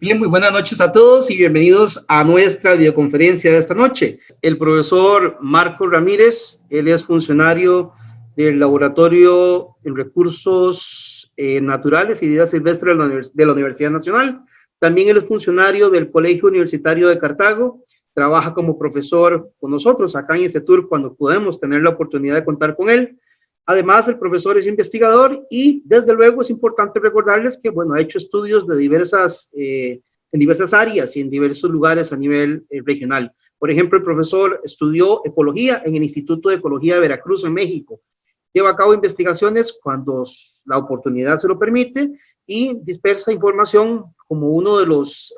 Bien, muy buenas noches a todos y bienvenidos a nuestra videoconferencia de esta noche. El profesor Marco Ramírez, él es funcionario del Laboratorio en Recursos Naturales y Vida Silvestre de la Universidad Nacional. También él es funcionario del Colegio Universitario de Cartago. Trabaja como profesor con nosotros acá en este tour cuando podemos tener la oportunidad de contar con él. Además, el profesor es investigador y, desde luego, es importante recordarles que, bueno, ha hecho estudios de en diversas áreas y en diversos lugares a nivel regional. Por ejemplo, el profesor estudió ecología en el Instituto de Ecología de Veracruz, en México. Lleva a cabo investigaciones cuando la oportunidad se lo permite y dispersa información como uno de los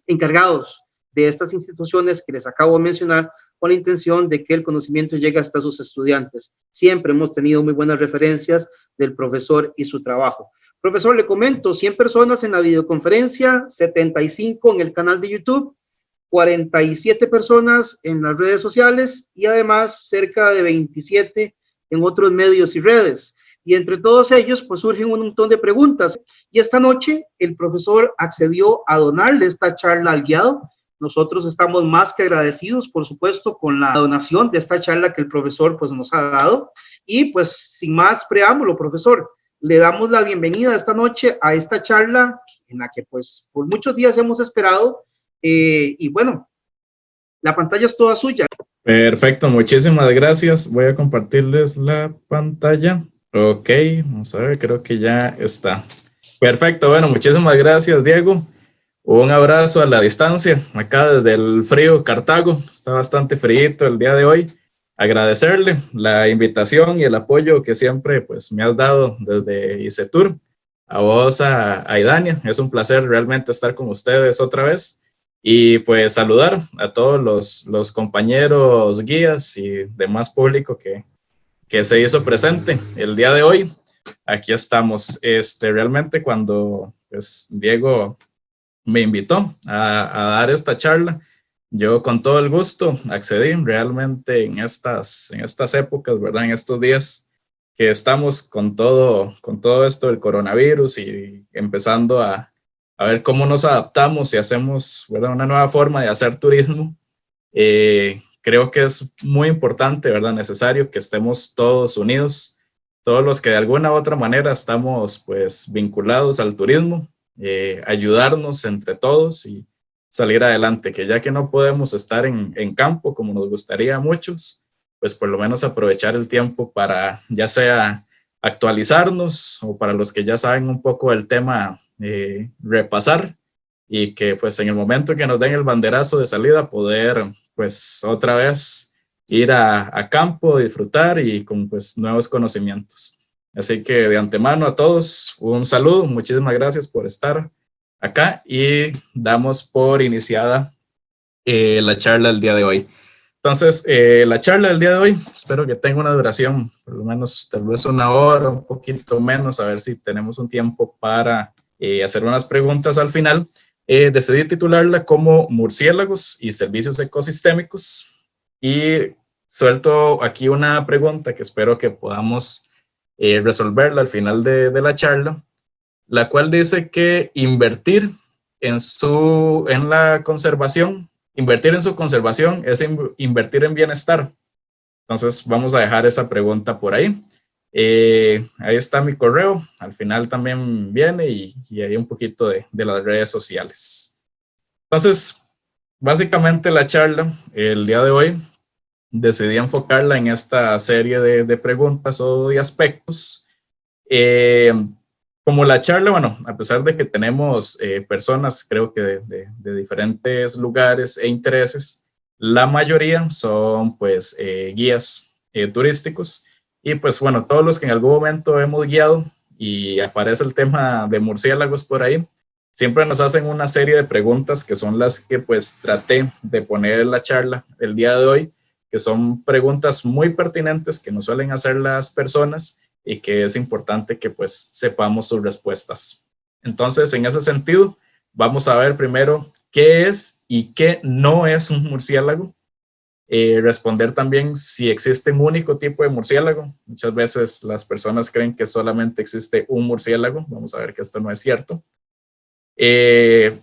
encargados de estas instituciones que les acabo de mencionar, con la intención de que el conocimiento llegue hasta sus estudiantes. Siempre hemos tenido muy buenas referencias del profesor y su trabajo. Profesor, le comento, 100 personas en la videoconferencia, 75 en el canal de YouTube, 47 personas en las redes sociales y además cerca de 27 en otros medios y redes. Y entre todos ellos, pues surgen un montón de preguntas. Y esta noche el profesor accedió a donarle esta charla al guiado. Nosotros estamos más que agradecidos, por supuesto, con la donación de esta charla que el profesor pues, nos ha dado. Y pues sin más preámbulo, profesor, le damos la bienvenida esta noche a esta charla en la que pues por muchos días hemos esperado. Y bueno, la pantalla es toda suya. Perfecto, muchísimas gracias. Voy a compartirles la pantalla. Ok, vamos a ver, creo que ya está. Perfecto, bueno, muchísimas gracias, Diego. Un abrazo a la distancia, acá desde el frío Cartago. Está bastante frío el día de hoy. Agradecerle la invitación y el apoyo que siempre pues, me has dado desde ICETUR. A vos, a Idania, es un placer realmente estar con ustedes otra vez. Y pues saludar a todos los compañeros, guías y demás público que se hizo presente el día de hoy. Aquí estamos. Realmente cuando pues, Diego me invitó a dar esta charla, yo con todo el gusto accedí realmente en estas épocas, ¿verdad? En estos días que estamos con todo esto del coronavirus y empezando a ver cómo nos adaptamos y hacemos, ¿verdad? Una nueva forma de hacer turismo. Creo que es muy importante, ¿verdad? Necesario que estemos todos unidos, todos los que de alguna u otra manera estamos pues vinculados al turismo, ayudarnos entre todos y salir adelante, que ya que no podemos estar en campo como nos gustaría a muchos, pues por lo menos aprovechar el tiempo para ya sea actualizarnos o para los que ya saben un poco del tema, repasar y que pues en el momento que nos den el banderazo de salida poder pues otra vez ir a campo, disfrutar y con pues nuevos conocimientos. Así que de antemano a todos un saludo, muchísimas gracias por estar acá y damos por iniciada la charla del día de hoy. Entonces, la charla del día de hoy, espero que tenga una duración, por lo menos tal vez una hora, un poquito menos, a ver si tenemos un tiempo para hacer unas preguntas al final. Decidí titularla como Murciélagos y Servicios Ecosistémicos y suelto aquí una pregunta que espero que podamos resolverla al final de la charla, la cual dice que invertir en la conservación, invertir en su conservación es invertir en bienestar. Entonces vamos a dejar esa pregunta por ahí. Ahí está mi correo, al final también viene y hay un poquito de las redes sociales. Entonces, básicamente la charla el día de hoy decidí enfocarla en esta serie de preguntas o de aspectos. Como la charla, bueno, a pesar de que tenemos personas, creo que de diferentes lugares e intereses, la mayoría son pues guías turísticos y pues bueno, todos los que en algún momento hemos guiado y aparece el tema de murciélagos por ahí, siempre nos hacen una serie de preguntas que son las que pues traté de poner en la charla el día de hoy, que son preguntas muy pertinentes que nos suelen hacer las personas y que es importante que pues sepamos sus respuestas. Entonces, en ese sentido, vamos a ver primero qué es y qué no es un murciélago. Responder también si existe un único tipo de murciélago. Muchas veces las personas creen que solamente existe un murciélago. Vamos a ver que esto no es cierto.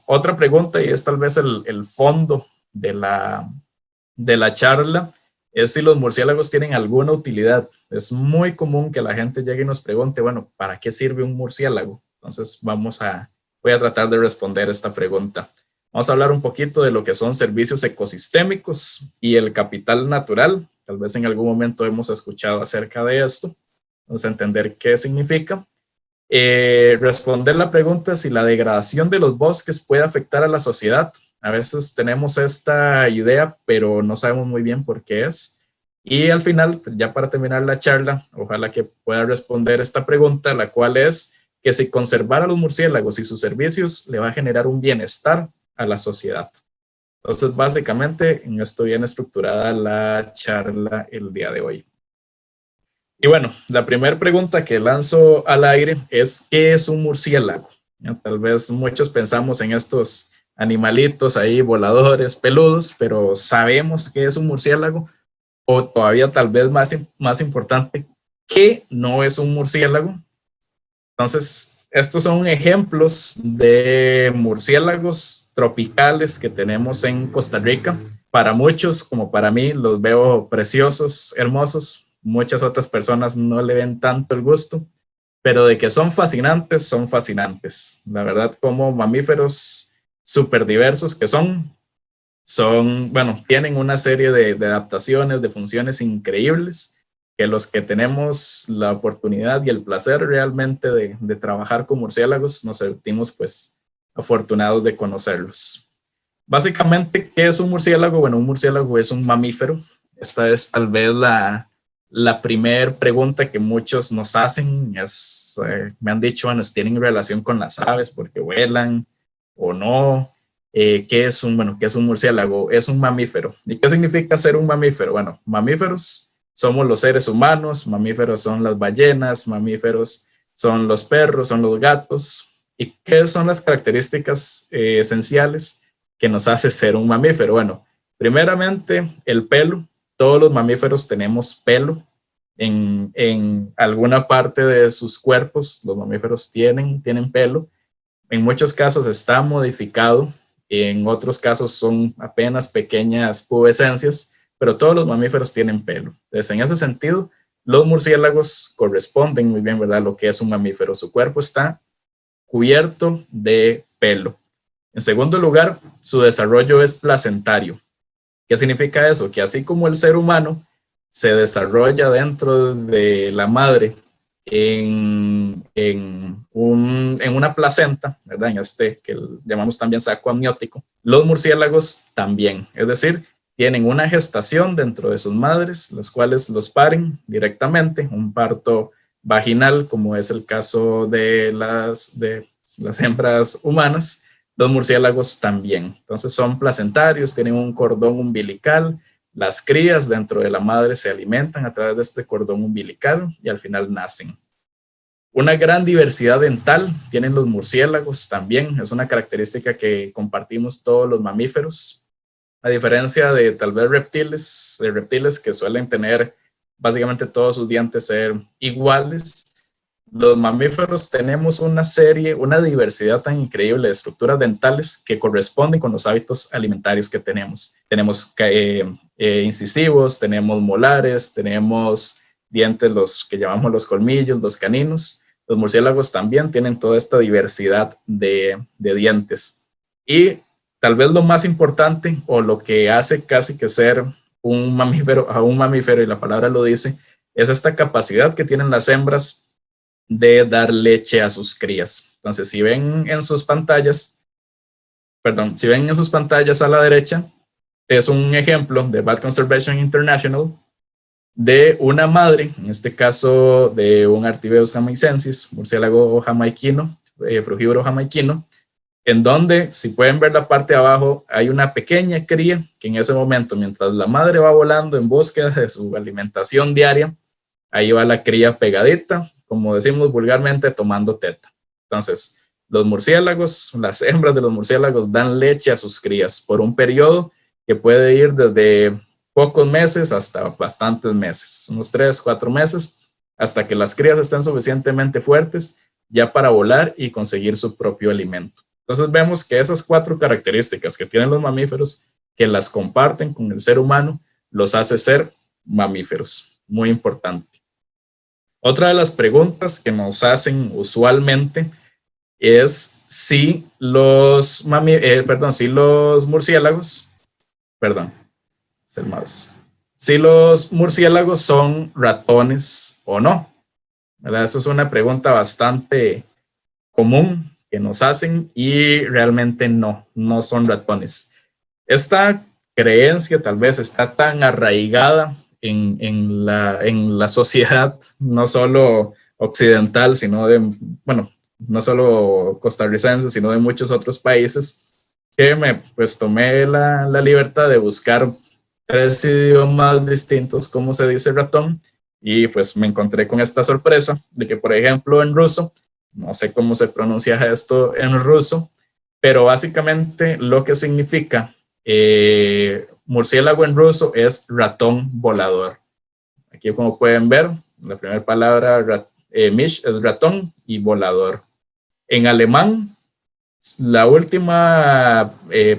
Otra pregunta, y es tal vez el fondo de la charla, es si los murciélagos tienen alguna utilidad. Es muy común que la gente llegue y nos pregunte, bueno, ¿para qué sirve un murciélago? Entonces voy a tratar de responder esta pregunta. Vamos a hablar un poquito de lo que son servicios ecosistémicos y el capital natural. Tal vez en algún momento hemos escuchado acerca de esto. Vamos a entender qué significa. Responder la pregunta si la degradación de los bosques puede afectar a la sociedad. A veces tenemos esta idea, pero no sabemos muy bien por qué es. Y al final, ya para terminar la charla, ojalá que pueda responder esta pregunta, la cual es que si conservar a los murciélagos y sus servicios le va a generar un bienestar a la sociedad. Entonces, básicamente, en esto viene estructurada la charla el día de hoy. Y bueno, la primera pregunta que lanzo al aire es, ¿qué es un murciélago? Tal vez muchos pensamos en estos animalitos ahí voladores, peludos, pero ¿sabemos qué es un murciélago? O todavía tal vez más importante, ¿qué no es un murciélago? Entonces, estos son ejemplos de murciélagos tropicales que tenemos en Costa Rica. Para muchos, como para mí, los veo preciosos, hermosos. Muchas otras personas no le ven tanto el gusto, pero de que son fascinantes, son fascinantes. La verdad, como mamíferos súper diversos que bueno, tienen una serie de adaptaciones, de funciones increíbles, que los que tenemos la oportunidad y el placer realmente de trabajar con murciélagos, nos sentimos pues afortunados de conocerlos. Básicamente, ¿qué es un murciélago? Bueno, un murciélago es un mamífero. Esta es tal vez la primera pregunta que muchos nos hacen. Me han dicho, bueno, ¿tienen relación con las aves porque vuelan o no? ¿Qué es un murciélago? Es un mamífero. ¿Y qué significa ser un mamífero? Bueno, mamíferos somos los seres humanos, mamíferos son las ballenas, mamíferos son los perros, son los gatos. ¿Y qué son las características esenciales que nos hace ser un mamífero? Bueno, primeramente el pelo. Todos los mamíferos tenemos pelo en alguna parte de sus cuerpos. Los mamíferos tienen pelo. En muchos casos está modificado, en otros casos son apenas pequeñas pubescencias, pero todos los mamíferos tienen pelo. Entonces, en ese sentido, los murciélagos corresponden muy bien, ¿verdad?, lo que es un mamífero. Su cuerpo está cubierto de pelo. En segundo lugar, su desarrollo es placentario. ¿Qué significa eso? Que así como el ser humano se desarrolla dentro de la madre en una placenta, ¿verdad? En que llamamos también saco amniótico, los murciélagos también. Es decir, tienen una gestación dentro de sus madres, las cuales los paren directamente, un parto vaginal, como es el caso de las hembras humanas. Los murciélagos también. Entonces son placentarios, tienen un cordón umbilical. Las crías dentro de la madre se alimentan a través de este cordón umbilical y al final nacen. Una gran diversidad dental tienen los murciélagos también. Es una característica que compartimos todos los mamíferos. A diferencia de tal vez reptiles que suelen tener básicamente todos sus dientes ser iguales, los mamíferos tenemos una diversidad tan increíble de estructuras dentales que corresponden con los hábitos alimentarios que tenemos. Tenemos incisivos, tenemos molares, tenemos dientes, los que llamamos los colmillos, los caninos. Los murciélagos también tienen toda esta diversidad de dientes. Y tal vez lo más importante, o lo que hace casi que ser un mamífero, y la palabra lo dice, es esta capacidad que tienen las hembras de dar leche a sus crías. Entonces, si ven en sus pantallas a la derecha, es un ejemplo de Bat Conservation International de una madre, en este caso de un Artibeus jamaicensis, murciélago jamaiquino, frugívoro jamaiquino, en donde, si pueden ver la parte de abajo, hay una pequeña cría que en ese momento, mientras la madre va volando en búsqueda de su alimentación diaria, ahí va la cría pegadita, como decimos vulgarmente, tomando teta. Entonces, los murciélagos, las hembras de los murciélagos dan leche a sus crías por un periodo que puede ir desde pocos meses hasta bastantes meses, unos 3, 4 meses, hasta que las crías estén suficientemente fuertes ya para volar y conseguir su propio alimento. Entonces vemos que esas 4 características que tienen los mamíferos, que las comparten con el ser humano, los hace ser mamíferos. Muy importante. Otra de las preguntas que nos hacen usualmente es si los murciélagos, perdón, es el mouse, si los murciélagos son ratones o no, ¿verdad? Eso es una pregunta bastante común que nos hacen y realmente no son ratones. Esta creencia tal vez está tan arraigada en la sociedad, no solo occidental, sino bueno, no solo costarricense, sino de muchos otros países, que pues tomé la libertad de buscar 3 idiomas distintos, cómo se dice ratón, y pues me encontré con esta sorpresa de que, por ejemplo, en ruso, no sé cómo se pronuncia esto en ruso, pero básicamente lo que significa murciélago en ruso es ratón volador. Aquí, como pueden ver, la primera palabra mish es ratón y volador. En alemán, la última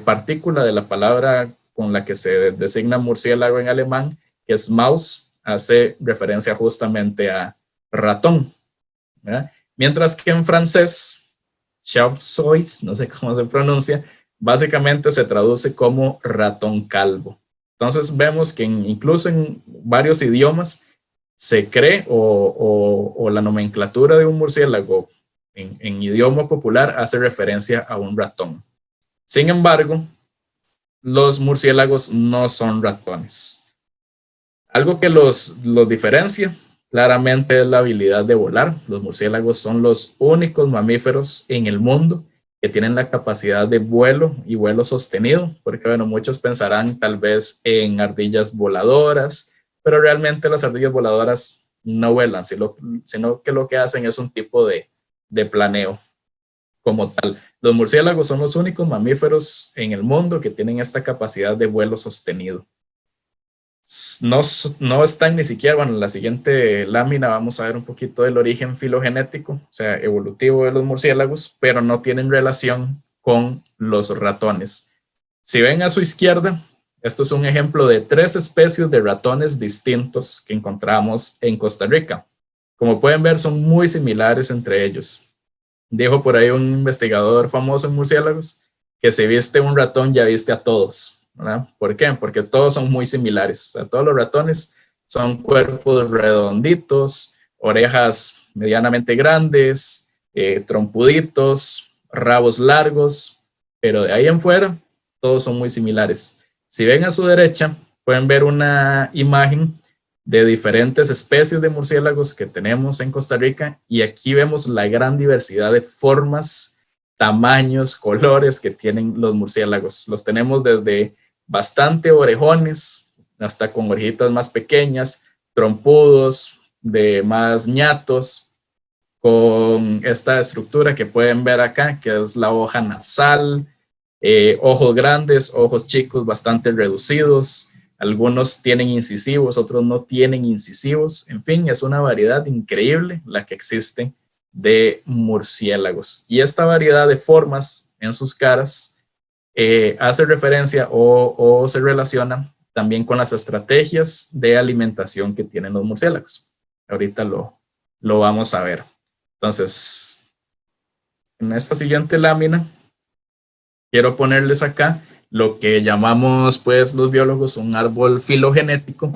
partícula de la palabra con la que se designa murciélago en alemán, que es Maus, hace referencia justamente a ratón, ¿verdad? Mientras que en francés, chauve-souris, no sé cómo se pronuncia, básicamente se traduce como ratón calvo. Entonces vemos que incluso en varios idiomas se cree o la nomenclatura de un murciélago en idioma popular hace referencia a un ratón. Sin embargo, los murciélagos no son ratones. Algo que los diferencia claramente es la habilidad de volar. Los murciélagos son los únicos mamíferos en el mundo que tienen la capacidad de vuelo y vuelo sostenido, porque bueno, muchos pensarán tal vez en ardillas voladoras, pero realmente las ardillas voladoras no vuelan, sino que lo que hacen es un tipo de planeo como tal. Los murciélagos son los únicos mamíferos en el mundo que tienen esta capacidad de vuelo sostenido. No están ni siquiera, bueno, en la siguiente lámina vamos a ver un poquito del origen filogenético, o sea, evolutivo de los murciélagos, pero no tienen relación con los ratones. Si ven a su izquierda, esto es un ejemplo de 3 especies de ratones distintos que encontramos en Costa Rica. Como pueden ver, son muy similares entre ellos. Dijo por ahí un investigador famoso en murciélagos que si viste un ratón ya viste a todos, ¿verdad? ¿Por qué? Porque todos son muy similares. O sea, todos los ratones son cuerpos redonditos, orejas medianamente grandes, trompuditos, rabos largos, pero de ahí en fuera todos son muy similares. Si ven a su derecha, pueden ver una imagen de diferentes especies de murciélagos que tenemos en Costa Rica y aquí vemos la gran diversidad de formas, tamaños, colores que tienen los murciélagos. Los tenemos desde bastante orejones hasta con orejitas más pequeñas, trompudos, de más ñatos, con esta estructura que pueden ver acá, que es la hoja nasal, ojos grandes, ojos chicos bastante reducidos. Algunos tienen incisivos, otros no tienen incisivos. En fin, es una variedad increíble la que existe de murciélagos. Y esta variedad de formas en sus caras hace referencia o se relaciona también con las estrategias de alimentación que tienen los murciélagos. Ahorita lo vamos a ver. Entonces, en esta siguiente lámina, quiero ponerles acá lo que llamamos, pues, los biólogos un árbol filogenético,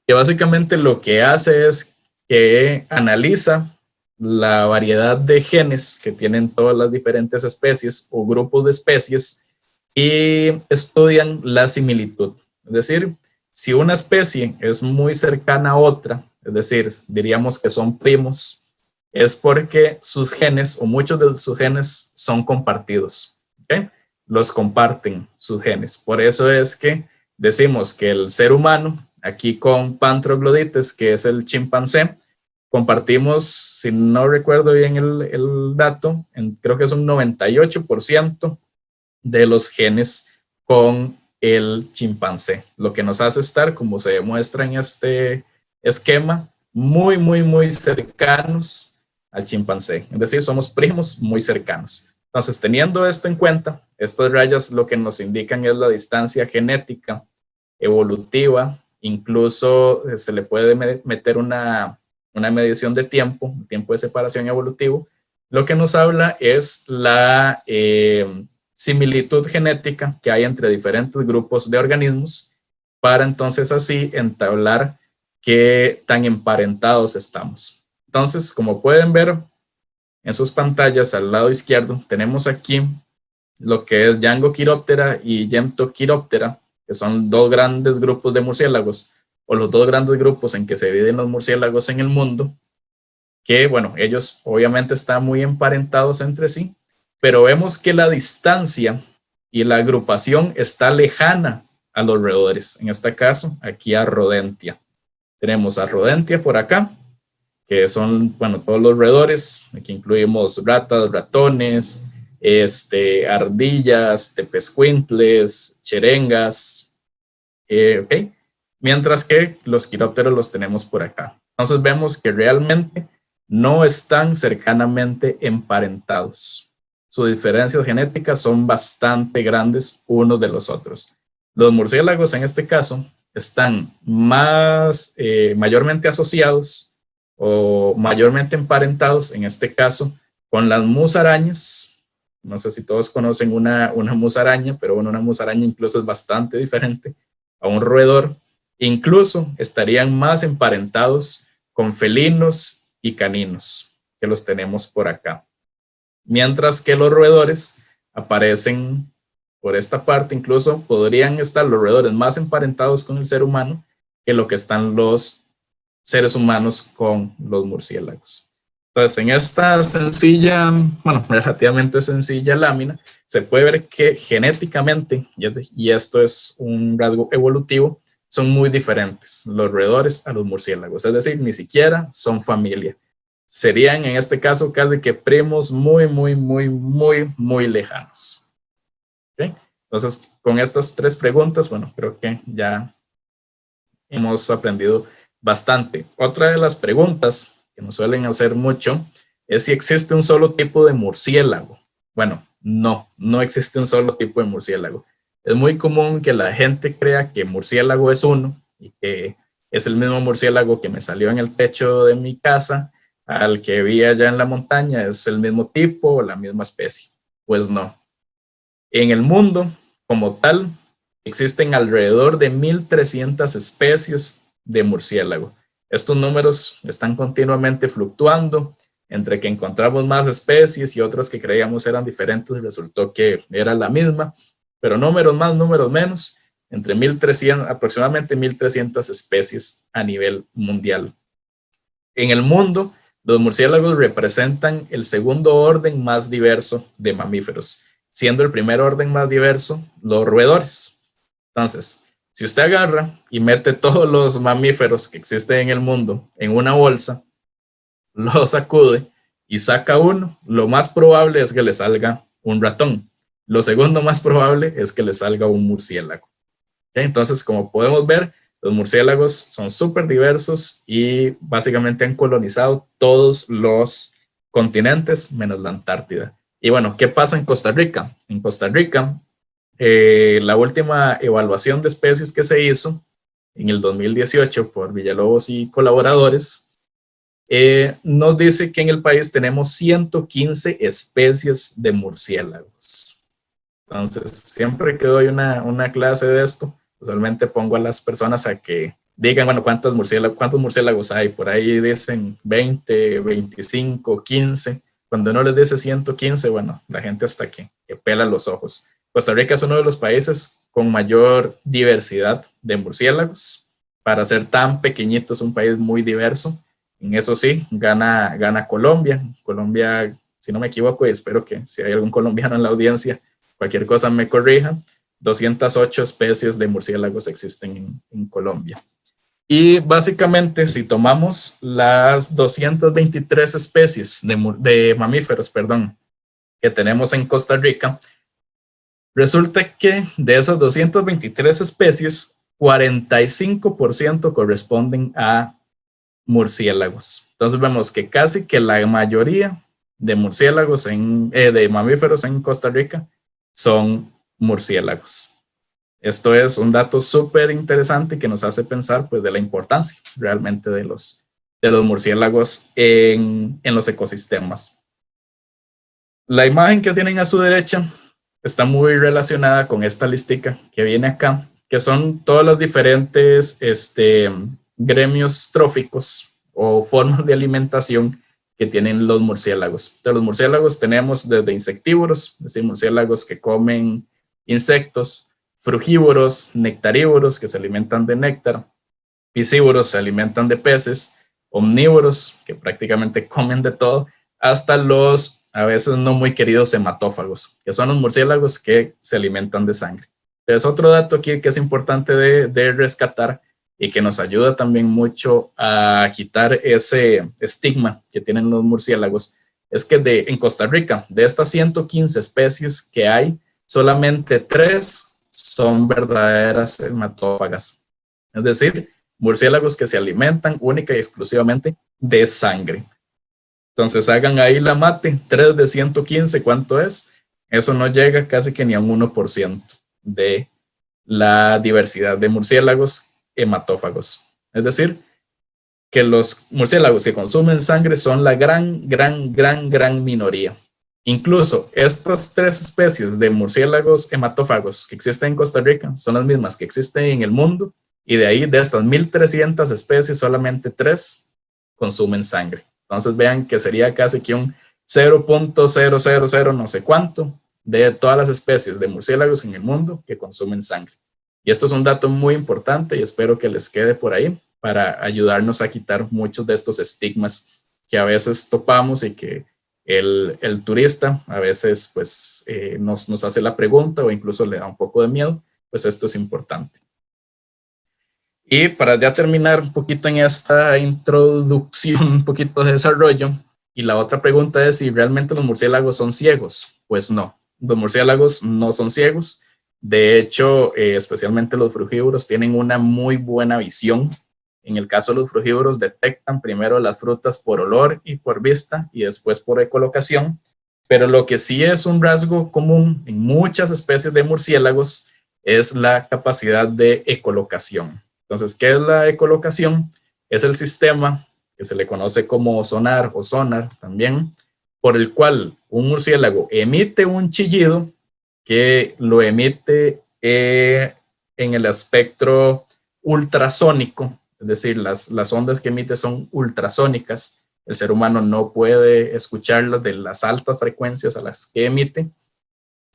que básicamente lo que hace es que analiza la variedad de genes que tienen todas las diferentes especies o grupos de especies y estudian la similitud. Es decir, si una especie es muy cercana a otra, es decir, diríamos que son primos, es porque sus genes o muchos de sus genes son compartidos. ¿Okay? Los comparten sus genes. Por eso es que decimos que el ser humano, aquí con Pantroglodites, que es el chimpancé, compartimos, si no recuerdo bien el dato, creo que es un 98% de los genes con el chimpancé, lo que nos hace estar, como se demuestra en este esquema, muy cercanos al chimpancé. Es decir, somos primos muy cercanos. Entonces, teniendo esto en cuenta, estas rayas lo que nos indican es la distancia genética, evolutiva, incluso se le puede meter una medición de tiempo de separación evolutivo. Lo que nos habla es la similitud genética que hay entre diferentes grupos de organismos para entonces así entablar qué tan emparentados estamos. Entonces, como pueden ver en sus pantallas al lado izquierdo, tenemos aquí lo que es Llangochiroptera y Yemptochiroptera, que son dos grandes grupos de murciélagos, o los dos grandes grupos en que se dividen los murciélagos en el mundo, que, bueno, ellos obviamente están muy emparentados entre sí, pero vemos que la distancia y la agrupación está lejana a los roedores. En este caso, aquí a Rodentia. Tenemos a Rodentia por acá, que son, bueno, todos los roedores. Aquí incluimos ratas, ratones, ardillas, tepezcuintles, cherengas, okay. Mientras que los quirópteros los tenemos por acá. Entonces vemos que realmente no están cercanamente emparentados. Sus diferencias genéticas son bastante grandes unos de los otros. Los murciélagos en este caso están mayormente asociados o mayormente emparentados, en este caso, con las musarañas. No sé si todos conocen una musaraña, pero bueno, una musaraña incluso es bastante diferente a un roedor. Incluso estarían más emparentados con felinos y caninos, que los tenemos por acá. Mientras que los roedores aparecen por esta parte, incluso podrían estar los roedores más emparentados con el ser humano que lo que están los seres humanos con los murciélagos. Entonces, en esta sencilla, bueno, relativamente sencilla lámina, se puede ver que genéticamente, y esto es un rasgo evolutivo, son muy diferentes los roedores a los murciélagos, es decir, ni siquiera son familia. Serían en este caso casi que primos muy, muy, muy, muy, muy lejanos. ¿Okay? Entonces, con estas tres preguntas, bueno, creo que ya hemos aprendido bastante. Otra de las preguntas que nos suelen hacer mucho es si existe un solo tipo de murciélago. Bueno, no existe un solo tipo de murciélago. Es muy común que la gente crea que murciélago es uno y que es el mismo murciélago que me salió en el techo de mi casa, al que vi allá en la montaña, es el mismo tipo o la misma especie. Pues no. En el mundo, como tal, existen alrededor de 1.300 especies de murciélago. Estos números están continuamente fluctuando entre que encontramos más especies y otras que creíamos eran diferentes, resultó que era la misma, pero números más, números menos, entre 1.300, aproximadamente 1.300 especies a nivel mundial. En el mundo, los murciélagos representan el segundo orden más diverso de mamíferos, siendo el primer orden más diverso los roedores. Entonces, si usted agarra y mete todos los mamíferos que existen en el mundo en una bolsa, lo sacude y saca uno, lo más probable es que le salga un ratón. Lo segundo más probable es que le salga un murciélago. Entonces, como podemos ver, los murciélagos son súper diversos y básicamente han colonizado todos los continentes menos la Antártida. Y bueno, ¿qué pasa en Costa Rica? En Costa Rica, la última evaluación de especies que se hizo en el 2018 por Villalobos y colaboradores, nos dice que en el país tenemos 115 especies de murciélagos. Entonces, siempre que doy una clase de esto, usualmente pongo a las personas a que digan, bueno, cuántos murciélagos hay. Por ahí dicen 20, 25, 15. Cuando uno les dice 115, bueno, la gente hasta que pela los ojos. Costa Rica es uno de los países con mayor diversidad de murciélagos. Para ser tan pequeñito, es un país muy diverso. En eso sí, gana Colombia. Colombia, si no me equivoco, y espero que si hay algún colombiano en la audiencia, cualquier cosa me corrija, 208 especies de murciélagos existen en Colombia. Y básicamente, si tomamos las 223 especies de mamíferos, que tenemos en Costa Rica, resulta que de esas 223 especies, 45% corresponden a murciélagos. Entonces vemos que casi que la mayoría de murciélagos, de mamíferos en Costa Rica, son murciélagos. Esto es un dato súper interesante que nos hace pensar pues, de la importancia realmente de los murciélagos en los ecosistemas. La imagen que tienen a su derecha está muy relacionada con esta listica que viene acá, que son todos los diferentes gremios tróficos o formas de alimentación que tienen los murciélagos. De los murciélagos tenemos desde insectívoros, es decir, murciélagos que comen insectos, frugívoros, nectarívoros, que se alimentan de néctar, piscívoros, se alimentan de peces, omnívoros, que prácticamente comen de todo, hasta los a veces no muy queridos hematófagos, que son los murciélagos que se alimentan de sangre. Entonces, otro dato aquí que es importante de rescatar y que nos ayuda también mucho a quitar ese estigma que tienen los murciélagos, es que en Costa Rica, de estas 115 especies que hay, solamente 3 son verdaderas hematófagas. Es decir, murciélagos que se alimentan única y exclusivamente de sangre. Entonces hagan ahí la mate, 3 de 115, ¿cuánto es? Eso no llega casi que ni a un 1% de la diversidad de murciélagos hematófagos. Es decir, que los murciélagos que consumen sangre son la gran minoría. Incluso estas 3 especies de murciélagos hematófagos que existen en Costa Rica son las mismas que existen en el mundo, y de ahí, de estas 1.300 especies, solamente 3 consumen sangre. Entonces vean que sería casi que un 0.000 no sé cuánto de todas las especies de murciélagos en el mundo que consumen sangre. Y esto es un dato muy importante y espero que les quede por ahí para ayudarnos a quitar muchos de estos estigmas que a veces topamos y que el turista a veces pues nos hace la pregunta o incluso le da un poco de miedo. Pues esto es importante. Y para ya terminar un poquito en esta introducción, un poquito de desarrollo, y la otra pregunta es si realmente los murciélagos son ciegos. Pues no, los murciélagos no son ciegos. De hecho, especialmente los frugívoros tienen una muy buena visión. En el caso de los frugívoros, detectan primero las frutas por olor y por vista y después por ecolocación. Pero lo que sí es un rasgo común en muchas especies de murciélagos es la capacidad de ecolocación. Entonces, ¿qué es la ecolocación? Es el sistema que se le conoce como sonar o sonar también, por el cual un murciélago emite un chillido que lo emite en el espectro ultrasónico, es decir, las ondas que emite son ultrasónicas. El ser humano no puede escucharlas de las altas frecuencias a las que emite.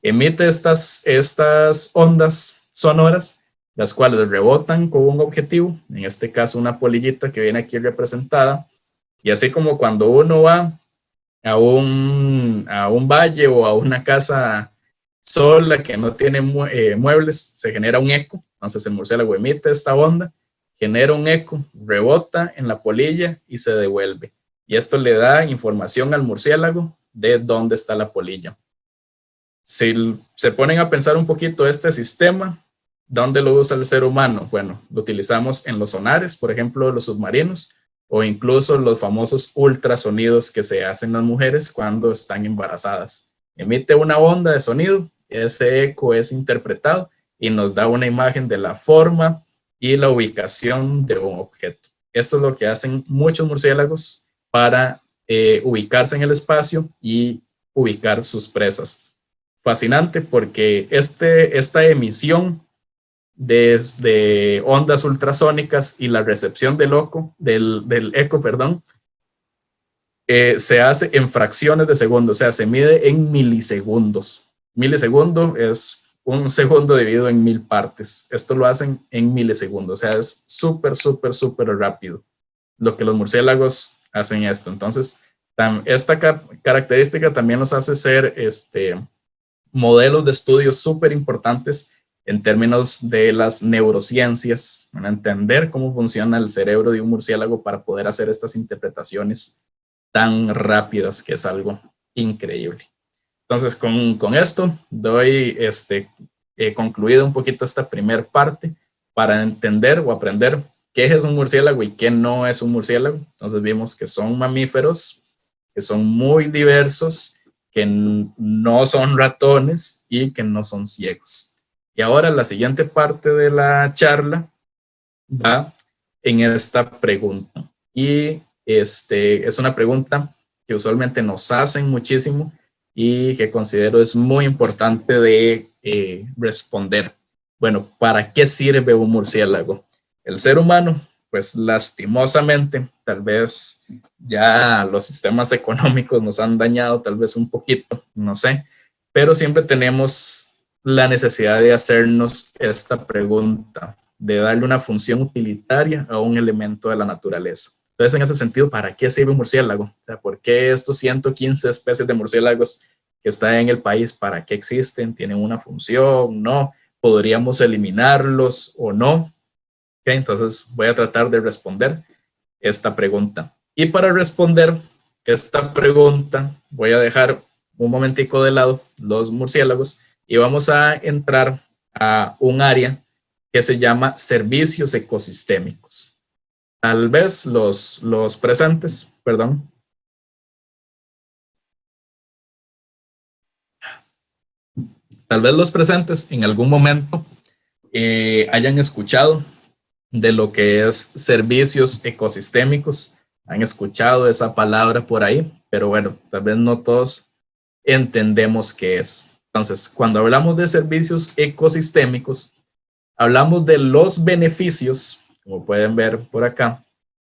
Emite estas ondas sonoras, las cuales rebotan con un objetivo, en este caso una polillita que viene aquí representada, y así como cuando uno va a un valle o a una casa sola que no tiene muebles, se genera un eco. Entonces el murciélago emite esta onda, genera un eco, rebota en la polilla y se devuelve. Y esto le da información al murciélago de dónde está la polilla. Si se ponen a pensar un poquito este sistema, ¿dónde lo usa el ser humano? Bueno, lo utilizamos en los sonares, por ejemplo, los submarinos, o incluso los famosos ultrasonidos que se hacen las mujeres cuando están embarazadas. Emite una onda de sonido, ese eco es interpretado y nos da una imagen de la forma y la ubicación de un objeto. Esto es lo que hacen muchos murciélagos para ubicarse en el espacio y ubicar sus presas. Fascinante porque esta emisión de ondas ultrasónicas y la recepción del eco, se hace en fracciones de segundo, o sea, se mide en milisegundos. Milisegundo es un segundo dividido en 1000 partes. Esto lo hacen en milisegundos, o sea, es súper rápido lo que los murciélagos hacen esto. Entonces, esta característica también nos hace ser modelos de estudios súper importantes en términos de las neurociencias, para entender cómo funciona el cerebro de un murciélago para poder hacer estas interpretaciones tan rápidas, que es algo increíble. Entonces, con esto doy concluido un poquito esta primer parte para entender o aprender qué es un murciélago y qué no es un murciélago. Entonces vimos que son mamíferos que son muy diversos, que no son ratones y que no son ciegos. Y ahora la siguiente parte de la charla va en esta pregunta. Y es una pregunta que usualmente nos hacen muchísimo y que considero es muy importante de responder. Bueno, ¿para qué sirve un murciélago? El ser humano, pues lastimosamente, tal vez ya los sistemas económicos nos han dañado tal vez un poquito, no sé, pero siempre tenemos la necesidad de hacernos esta pregunta, de darle una función utilitaria a un elemento de la naturaleza. Entonces, en ese sentido, ¿para qué sirve un murciélago? O sea, ¿por qué estos 115 especies de murciélagos que están en el país, para qué existen? ¿Tienen una función? ¿No? ¿Podríamos eliminarlos o no? Okay, entonces, voy a tratar de responder esta pregunta. Y para responder esta pregunta, voy a dejar un momentico de lado los murciélagos y vamos a entrar a un área que se llama servicios ecosistémicos. Tal vez los presentes, perdón. Tal vez los presentes en algún momento hayan escuchado de lo que es servicios ecosistémicos. Han escuchado esa palabra por ahí, pero bueno, tal vez no todos entendemos qué es. Entonces, cuando hablamos de servicios ecosistémicos, hablamos de los beneficios, como pueden ver por acá,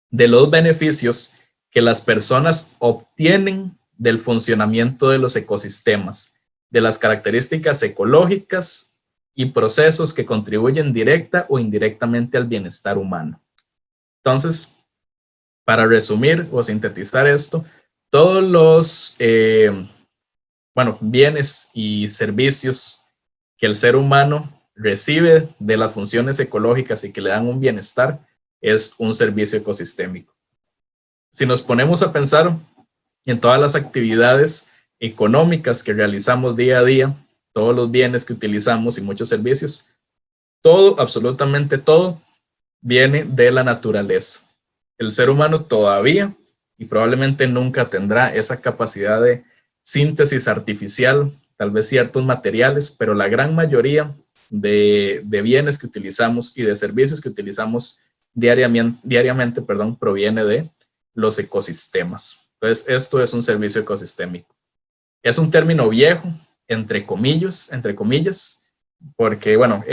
de los beneficios que las personas obtienen del funcionamiento de los ecosistemas, de las características ecológicas y procesos que contribuyen directa o indirectamente al bienestar humano. Entonces, para resumir o sintetizar esto, todos los bienes y servicios que el ser humano recibe de las funciones ecológicas y que le dan un bienestar es un servicio ecosistémico. Si nos ponemos a pensar en todas las actividades económicas que realizamos día a día, todos los bienes que utilizamos y muchos servicios, todo, absolutamente todo, viene de la naturaleza. El ser humano todavía y probablemente nunca tendrá esa capacidad de síntesis artificial, tal vez ciertos materiales, pero la gran mayoría de bienes que utilizamos y de servicios que utilizamos diariamente, proviene de los ecosistemas. Entonces, esto es un servicio ecosistémico. Es un término viejo, entre comillas, porque, bueno,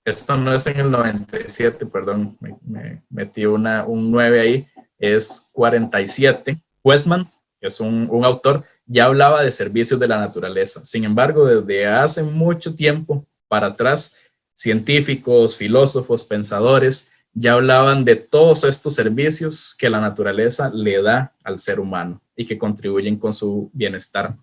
esto no es en el 97, perdón, me metí un 9 ahí, es 47. Westman, que es un autor, ya hablaba de servicios de la naturaleza. Sin embargo, desde hace mucho tiempo para atrás, científicos, filósofos, pensadores, ya hablaban de todos estos servicios que la naturaleza le da al ser humano y que contribuyen con su bienestar.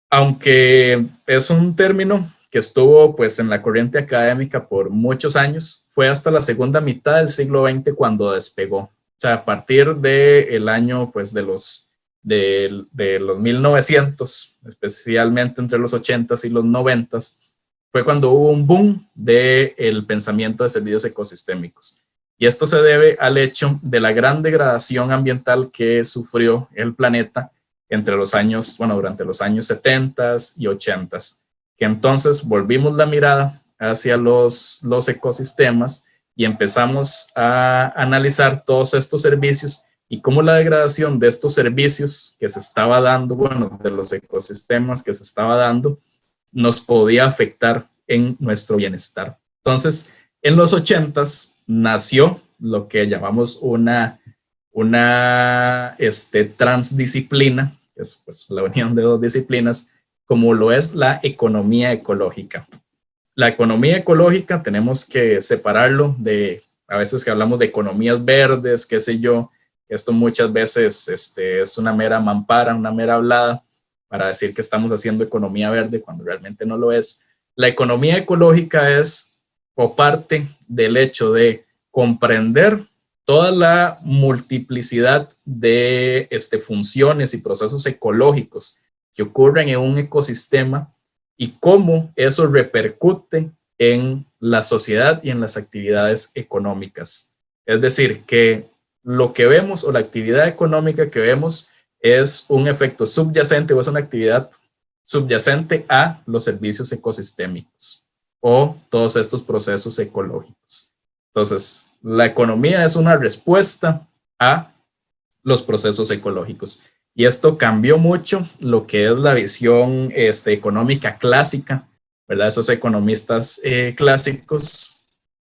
Aunque es un término que estuvo pues en la corriente académica por muchos años, fue hasta la segunda mitad del siglo XX cuando despegó. O sea, a partir del año pues de los 1900, especialmente entre los 80s y los 90s, fue cuando hubo un boom del pensamiento de servicios ecosistémicos. Y esto se debe al hecho de la gran degradación ambiental que sufrió el planeta durante los años 70s y 80s, que entonces volvimos la mirada hacia los ecosistemas y empezamos a analizar todos estos servicios y cómo la degradación de estos servicios que se estaba dando, de los ecosistemas que se estaba dando, nos podía afectar en nuestro bienestar. Entonces, en los 80s nació lo que llamamos una transdisciplina, que es pues, la unión de dos disciplinas, como lo es la economía ecológica. La economía ecológica tenemos que separarlo de, a veces que hablamos de economías verdes, qué sé yo, esto muchas veces es una mera mampara, una mera hablada para decir que estamos haciendo economía verde cuando realmente no lo es. La economía ecológica es o parte del hecho de comprender toda la multiplicidad de funciones y procesos ecológicos que ocurren en un ecosistema y cómo eso repercute en la sociedad y en las actividades económicas. Es decir, que lo que vemos o la actividad económica que vemos es un efecto subyacente o es una actividad subyacente a los servicios ecosistémicos o todos estos procesos ecológicos. Entonces, la economía es una respuesta a los procesos ecológicos. Y esto cambió mucho lo que es la visión económica clásica, ¿verdad? Esos economistas clásicos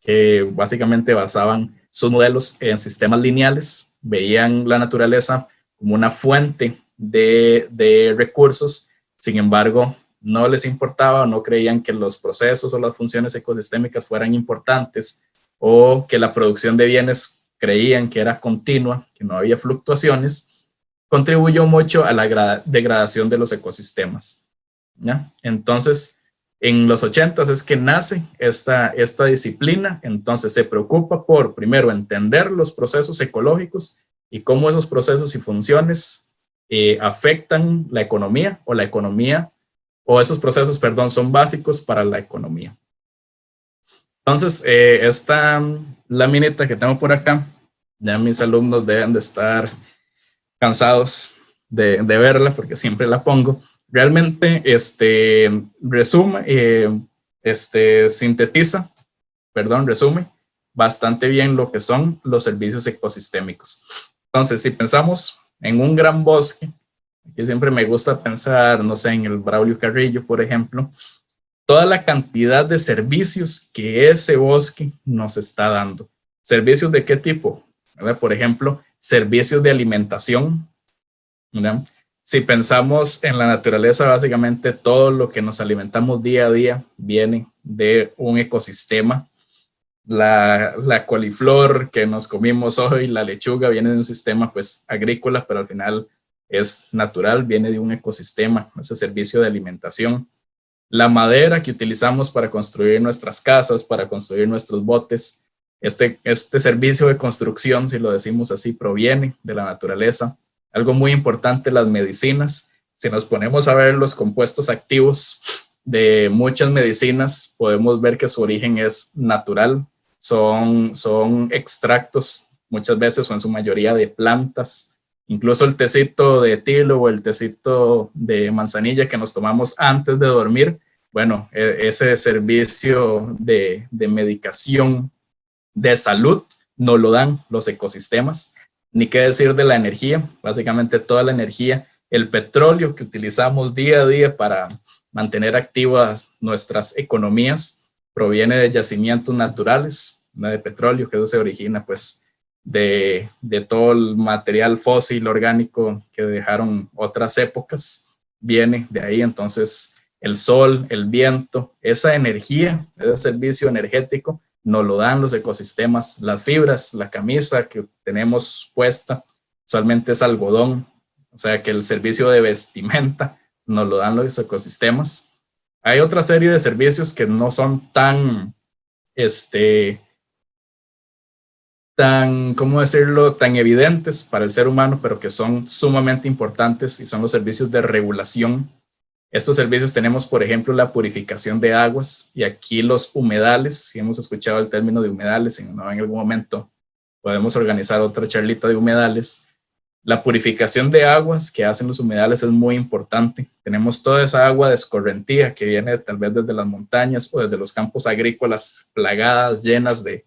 que básicamente basaban sus modelos en sistemas lineales, veían la naturaleza como una fuente de recursos, sin embargo, no les importaba o no creían que los procesos o las funciones ecosistémicas fueran importantes o que la producción de bienes creían que era continua, que no había fluctuaciones, contribuyó mucho a la degradación de los ecosistemas, ¿ya? Entonces, en los 80s es que nace esta disciplina, entonces se preocupa por, primero, entender los procesos ecológicos y cómo esos procesos y funciones afectan la economía o esos procesos, perdón, son básicos para la economía. Entonces, esta laminita que tengo por acá, ya mis alumnos deben de estar cansados de verla porque siempre la pongo. Realmente resume bastante bien lo que son los servicios ecosistémicos. Entonces, si pensamos en un gran bosque, aquí siempre me gusta pensar, no sé, en el Braulio Carrillo, por ejemplo, toda la cantidad de servicios que ese bosque nos está dando. ¿Servicios de qué tipo? ¿Verdad? Por ejemplo, servicios de alimentación, ¿verdad? Si pensamos en la naturaleza, básicamente todo lo que nos alimentamos día a día viene de un ecosistema. La coliflor que nos comimos hoy, la lechuga, viene de un sistema pues agrícola, pero al final es natural, viene de un ecosistema, ese servicio de alimentación. La madera que utilizamos para construir nuestras casas, para construir nuestros botes, este servicio de construcción, si lo decimos así, proviene de la naturaleza. Algo muy importante, las medicinas. Si nos ponemos a ver los compuestos activos de muchas medicinas, podemos ver que su origen es natural. Son extractos, muchas veces o en su mayoría de plantas. Incluso el tecito de tilo o el tecito de manzanilla que nos tomamos antes de dormir, bueno, ese servicio de medicación, de salud, nos lo dan los ecosistemas. Ni qué decir de la energía, básicamente toda la energía, el petróleo que utilizamos día a día para mantener activas nuestras economías, proviene de yacimientos naturales, ¿no? De petróleo, que eso se origina pues de todo el material fósil orgánico que dejaron otras épocas, viene de ahí. Entonces el sol, el viento, esa energía, ese servicio energético, nos lo dan los ecosistemas. Las fibras, la camisa que tenemos puesta, usualmente es algodón, o sea que el servicio de vestimenta nos lo dan los ecosistemas. Hay otra serie de servicios que no son tan, ¿cómo decirlo?, tan evidentes para el ser humano, pero que son sumamente importantes y son los servicios de regulación. Estos servicios tenemos, por ejemplo, la purificación de aguas y aquí los humedales. Si hemos escuchado el término de humedales, en algún momento podemos organizar otra charlita de humedales. La purificación de aguas que hacen los humedales es muy importante. Tenemos toda esa agua de escorrentía que viene tal vez desde las montañas o desde los campos agrícolas plagadas, llenas de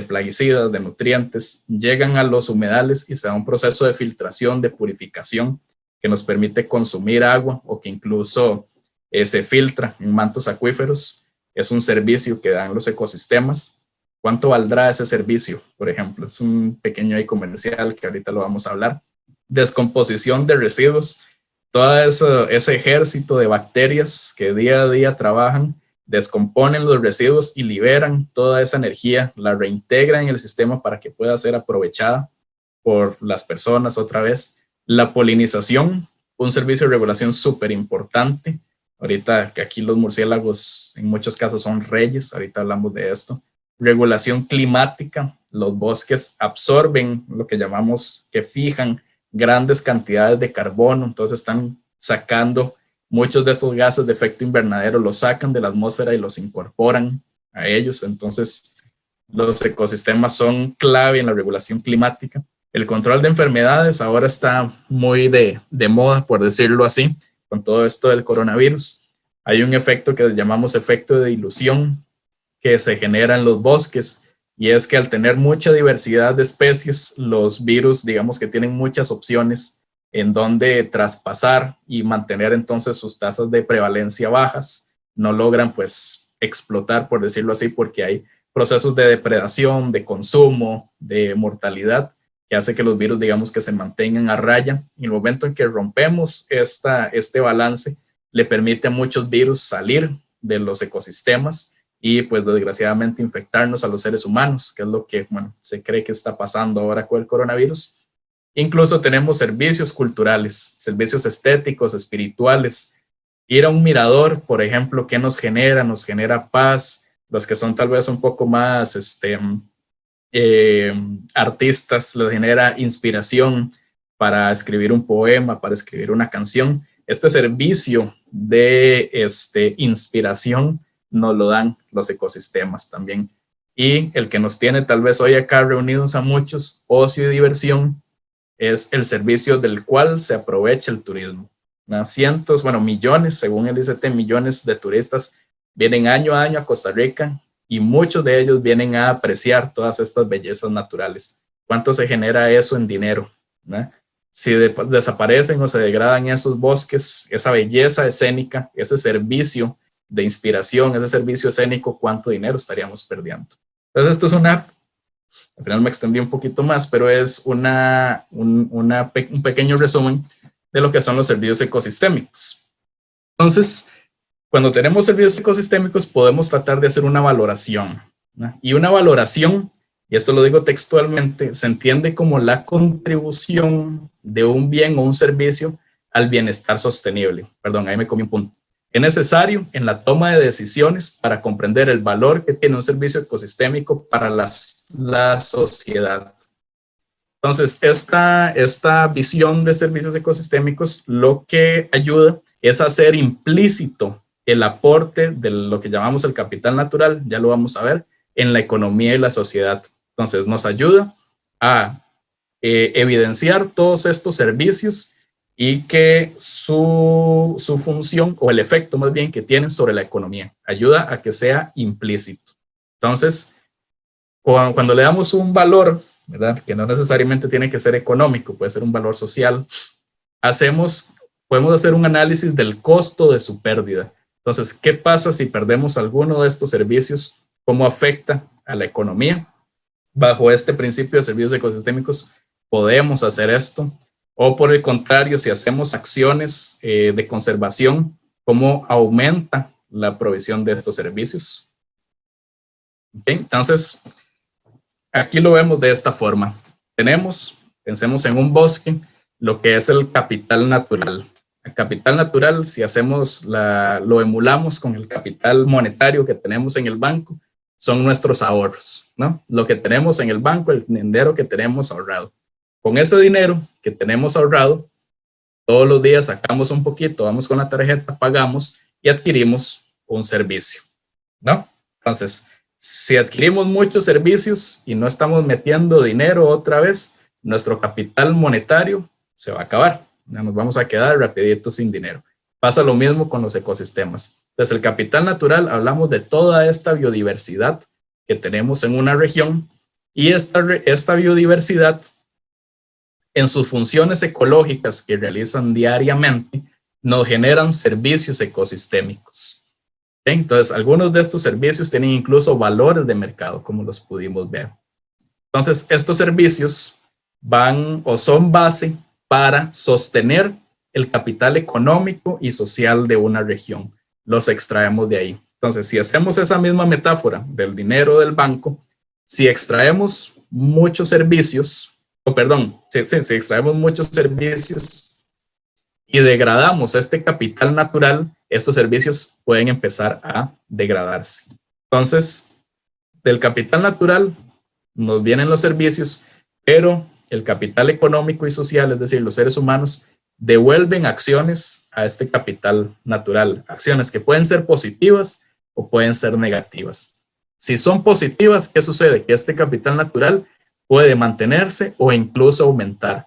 plaguicidas, de nutrientes. Llegan a los humedales y se da un proceso de filtración, de purificación, que nos permite consumir agua o que incluso se filtra en mantos acuíferos. Es un servicio que dan los ecosistemas. ¿Cuánto valdrá ese servicio? Por ejemplo, es un pequeño comercial que ahorita lo vamos a hablar. Descomposición de residuos. Todo ese ejército de bacterias que día a día trabajan, descomponen los residuos y liberan toda esa energía, la reintegran en el sistema para que pueda ser aprovechada por las personas otra vez. La polinización, un servicio de regulación súper importante. Ahorita que aquí los murciélagos en muchos casos son reyes, ahorita hablamos de esto. Regulación climática, los bosques absorben lo que llamamos, que fijan grandes cantidades de carbono, entonces están sacando muchos de estos gases de efecto invernadero, los sacan de la atmósfera y los incorporan a ellos. Entonces los ecosistemas son clave en la regulación climática. El control de enfermedades ahora está muy de moda, por decirlo así, con todo esto del coronavirus. Hay un efecto que llamamos efecto de dilución que se genera en los bosques, y es que al tener mucha diversidad de especies, los virus, digamos que tienen muchas opciones en donde traspasar y mantener entonces sus tasas de prevalencia bajas. No logran pues explotar, por decirlo así, porque hay procesos de depredación, de consumo, de mortalidad, que hace que los virus, digamos, que se mantengan a raya. Y el momento en que rompemos este balance, le permite a muchos virus salir de los ecosistemas y pues desgraciadamente infectarnos a los seres humanos, que es lo que, bueno, se cree que está pasando ahora con el coronavirus. Incluso tenemos servicios culturales, servicios estéticos, espirituales. Ir a un mirador, por ejemplo, ¿qué nos genera? Nos genera paz. Los que son tal vez un poco más artistas, les genera inspiración para escribir un poema, para escribir una canción. Este servicio de inspiración nos lo dan los ecosistemas también. Y el que nos tiene tal vez hoy acá reunidos a muchos, ocio y diversión, es el servicio del cual se aprovecha el turismo. Cientos, bueno, millones, según el ICT, millones de turistas vienen año a año a Costa Rica y muchos de ellos vienen a apreciar todas estas bellezas naturales. ¿Cuánto se genera eso en dinero? Si desaparecen o se degradan esos bosques, esa belleza escénica, ese servicio de inspiración, ese servicio escénico, ¿cuánto dinero estaríamos perdiendo? Entonces esto es al final me extendí un poquito más, pero es un pequeño resumen de lo que son los servicios ecosistémicos. Entonces, cuando tenemos servicios ecosistémicos, podemos tratar de hacer una valoración, ¿no? Y una valoración, y esto lo digo textualmente, se entiende como la contribución de un bien o un servicio al bienestar sostenible. Perdón, ahí me comí un punto. Es necesario en la toma de decisiones para comprender el valor que tiene un servicio ecosistémico para la sociedad. Entonces, esta visión de servicios ecosistémicos lo que ayuda es a hacer implícito el aporte de lo que llamamos el capital natural, ya lo vamos a ver, en la economía y la sociedad. Entonces, nos ayuda a evidenciar todos estos servicios y que su función, o el efecto más bien que tienen sobre la economía, ayuda a que sea implícito. Entonces, cuando le damos un valor, ¿verdad?, que no necesariamente tiene que ser económico, puede ser un valor social, podemos hacer un análisis del costo de su pérdida. Entonces, ¿qué pasa si perdemos alguno de estos servicios? ¿Cómo afecta a la economía? Bajo este principio de servicios ecosistémicos, podemos hacer esto. O por el contrario, si hacemos acciones de conservación, ¿cómo aumenta la provisión de estos servicios? ¿Okay? Entonces, aquí lo vemos de esta forma. Pensemos en un bosque, lo que es el capital natural. El capital natural, si lo emulamos con el capital monetario que tenemos en el banco, son nuestros ahorros, ¿no? Lo que tenemos en el banco, el dinero que tenemos ahorrado. Con ese dinero que tenemos ahorrado, todos los días sacamos un poquito, vamos con la tarjeta, pagamos y adquirimos un servicio, ¿no? Entonces, si adquirimos muchos servicios y no estamos metiendo dinero otra vez, nuestro capital monetario se va a acabar. Nos vamos a quedar rapidito sin dinero. Pasa lo mismo con los ecosistemas. Entonces, el capital natural, hablamos de toda esta biodiversidad que tenemos en una región, y esta biodiversidad, en sus funciones ecológicas que realizan diariamente, nos generan servicios ecosistémicos. Entonces, algunos de estos servicios tienen incluso valores de mercado, como los pudimos ver. Entonces, estos servicios son base para sostener el capital económico y social de una región. Los extraemos de ahí. Entonces, si hacemos esa misma metáfora del dinero del banco, si extraemos muchos servicios, si extraemos muchos servicios y degradamos este capital natural, estos servicios pueden empezar a degradarse. Entonces, del capital natural nos vienen los servicios, pero el capital económico y social, es decir, los seres humanos, devuelven acciones a este capital natural, acciones que pueden ser positivas o pueden ser negativas. Si son positivas, ¿qué sucede? Que este capital natural puede mantenerse o incluso aumentar.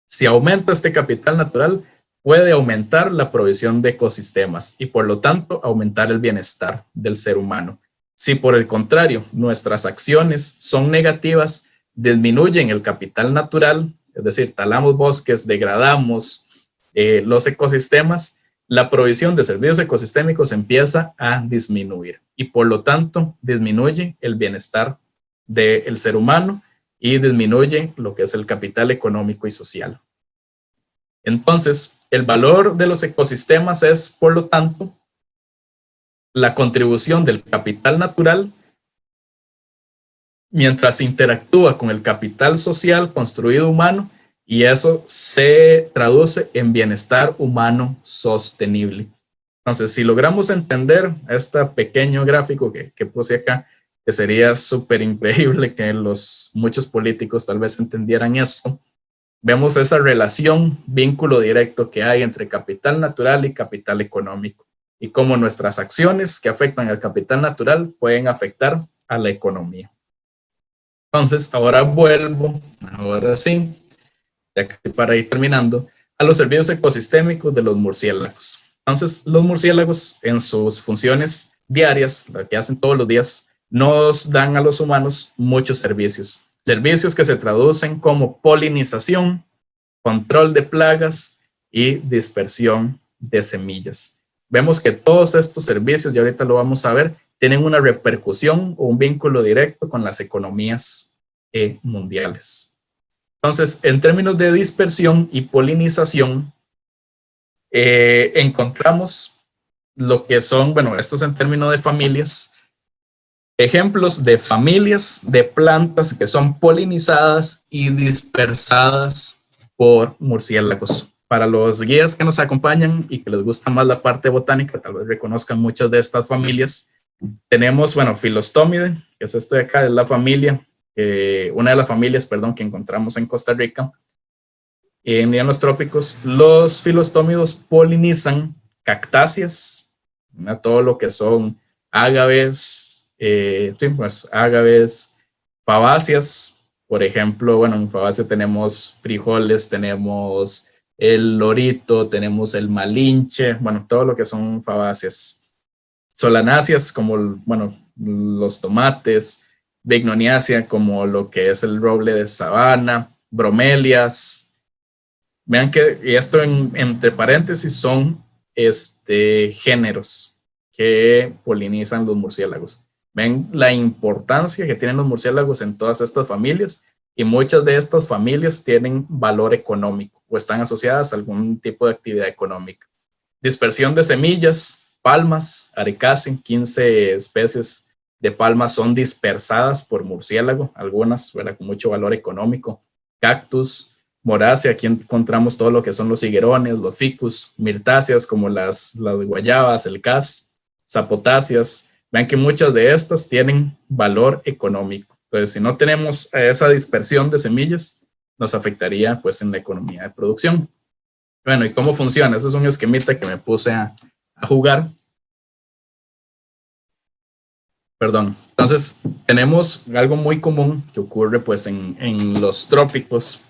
Si aumenta este capital natural, puede aumentar la provisión de ecosistemas y por lo tanto aumentar el bienestar del ser humano. Si por el contrario nuestras acciones son negativas, disminuyen el capital natural, es decir, talamos bosques, degradamos los ecosistemas, la provisión de servicios ecosistémicos empieza a disminuir y por lo tanto disminuye el bienestar del ser humano y disminuye lo que es el capital económico y social. Entonces, el valor de los ecosistemas es, por lo tanto, la contribución del capital natural mientras interactúa con el capital social construido humano y eso se traduce en bienestar humano sostenible. Entonces, si logramos entender este pequeño gráfico que puse acá, que sería súper increíble que muchos políticos tal vez entendieran esto, vemos esa relación, vínculo directo que hay entre capital natural y capital económico y cómo nuestras acciones que afectan al capital natural pueden afectar a la economía. Entonces, ahora sí, ya que para ir terminando, a los servicios ecosistémicos de los murciélagos. Entonces, los murciélagos en sus funciones diarias, lo que hacen todos los días, nos dan a los humanos muchos servicios. Servicios que se traducen como polinización, control de plagas y dispersión de semillas. Vemos que todos estos servicios, y ahorita lo vamos a ver, tienen una repercusión o un vínculo directo con las economías mundiales. Entonces, en términos de dispersión y polinización, encontramos lo que son, bueno, estos en términos de familias, ejemplos de familias de plantas que son polinizadas y dispersadas por murciélagos. Para los guías que nos acompañan y que les gusta más la parte botánica, tal vez reconozcan muchas de estas familias. Tenemos, bueno, Philostomide, que es esto de acá, es la familia, una de las familias, perdón, que encontramos en Costa Rica. En los trópicos, los filostómidos polinizan cactáceas, ¿no? Todo lo que son ágaves, ágaves, fabáceas, por ejemplo, bueno, en fabácea tenemos frijoles, tenemos el lorito, tenemos el malinche, bueno, todo lo que son fabáceas. Solanáceas, como, bueno, los tomates, Bignoniacea, como lo que es el roble de sabana, bromelias. Vean que, y esto entre paréntesis, son géneros que polinizan los murciélagos. Ven la importancia que tienen los murciélagos en todas estas familias y muchas de estas familias tienen valor económico o están asociadas a algún tipo de actividad económica. Dispersión de semillas, palmas, Aricacea, 15 especies de palmas son dispersadas por murciélago, algunas, ¿verdad?, con mucho valor económico. Cactus, Moraceae, aquí encontramos todo lo que son los higuerones, los ficus, mirtáceas como las guayabas, el cas, zapotáceas. Vean que muchas de estas tienen valor económico. Entonces, si no tenemos esa dispersión de semillas, nos afectaría pues en la economía de producción. Bueno, ¿y cómo funciona? Ese es un esquemita que me puse a jugar. Perdón. Entonces, tenemos algo muy común que ocurre pues en los trópicos,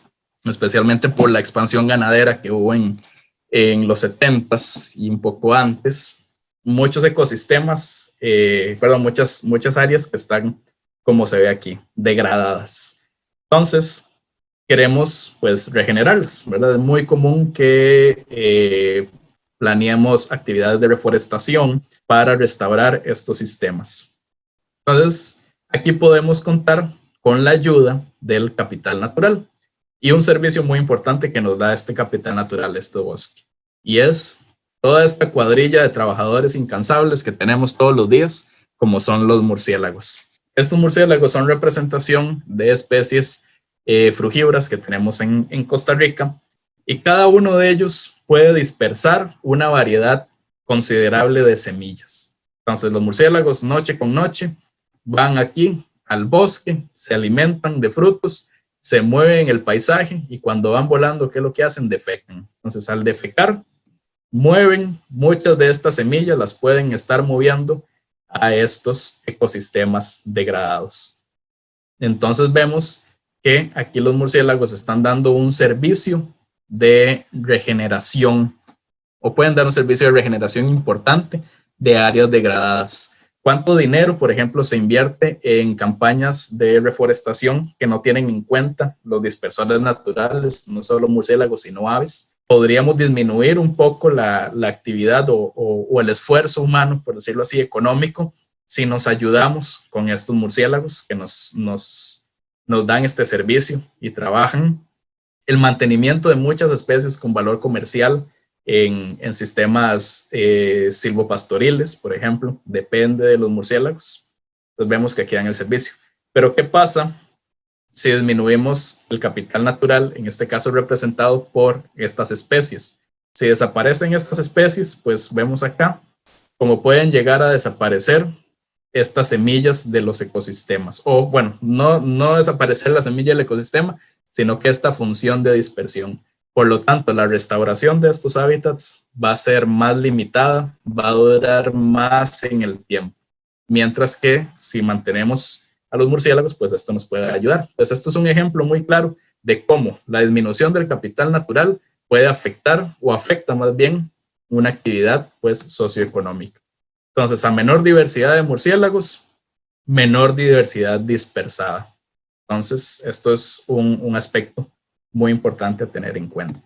especialmente por la expansión ganadera que hubo en los 70s y un poco antes. Muchos ecosistemas, muchas áreas que están, como se ve aquí, degradadas. Entonces, queremos pues regenerarlas, ¿verdad? Es muy común que planeemos actividades de reforestación para restaurar estos sistemas. Entonces, aquí podemos contar con la ayuda del capital natural y un servicio muy importante que nos da este capital natural, este bosque, y es toda esta cuadrilla de trabajadores incansables que tenemos todos los días, como son los murciélagos. Estos murciélagos son representación de especies frugívoras que tenemos en Costa Rica y cada uno de ellos puede dispersar una variedad considerable de semillas. Entonces, los murciélagos noche con noche van aquí al bosque, se alimentan de frutos, se mueven en el paisaje y cuando van volando, ¿qué es lo que hacen? Defecan. Entonces, al defecar, mueven muchas de estas semillas, las pueden estar moviendo a estos ecosistemas degradados. Entonces, vemos que aquí los murciélagos están dando un servicio de regeneración, o pueden dar un servicio de regeneración importante de áreas degradadas. ¿Cuánto dinero, por ejemplo, se invierte en campañas de reforestación que no tienen en cuenta los dispersores naturales, no solo murciélagos, sino aves? Podríamos disminuir un poco la actividad o el esfuerzo humano, por decirlo así, económico, si nos ayudamos con estos murciélagos que nos dan este servicio y trabajan. El mantenimiento de muchas especies con valor comercial en sistemas silvopastoriles, por ejemplo, depende de los murciélagos. Entonces vemos que aquí dan el servicio. Pero ¿qué pasa si disminuimos el capital natural, en este caso representado por estas especies? Si desaparecen estas especies, pues vemos acá cómo pueden llegar a desaparecer estas semillas de los ecosistemas. O bueno, no desaparecer la semilla del ecosistema, sino que esta función de dispersión. Por lo tanto, la restauración de estos hábitats va a ser más limitada, va a durar más en el tiempo. Mientras que si mantenemos a los murciélagos, pues esto nos puede ayudar. Pues esto es un ejemplo muy claro de cómo la disminución del capital natural puede afectar o afecta más bien una actividad pues socioeconómica. Entonces, a menor diversidad de murciélagos, menor diversidad dispersada. Entonces, esto es un aspecto muy importante a tener en cuenta.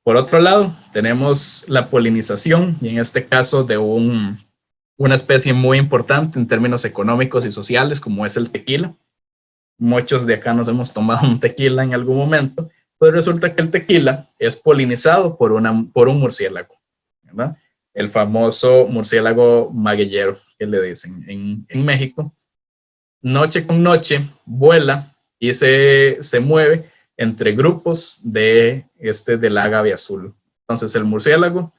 Por otro lado, tenemos la polinización, y en este caso de una especie muy importante en términos económicos y sociales, como es el tequila. Muchos de acá nos hemos tomado un tequila en algún momento, pues resulta que el tequila es polinizado por un murciélago, ¿verdad? El famoso murciélago magueyero, que le dicen en México. Noche con noche vuela y se mueve entre grupos del ágave azul. Entonces el murciélago,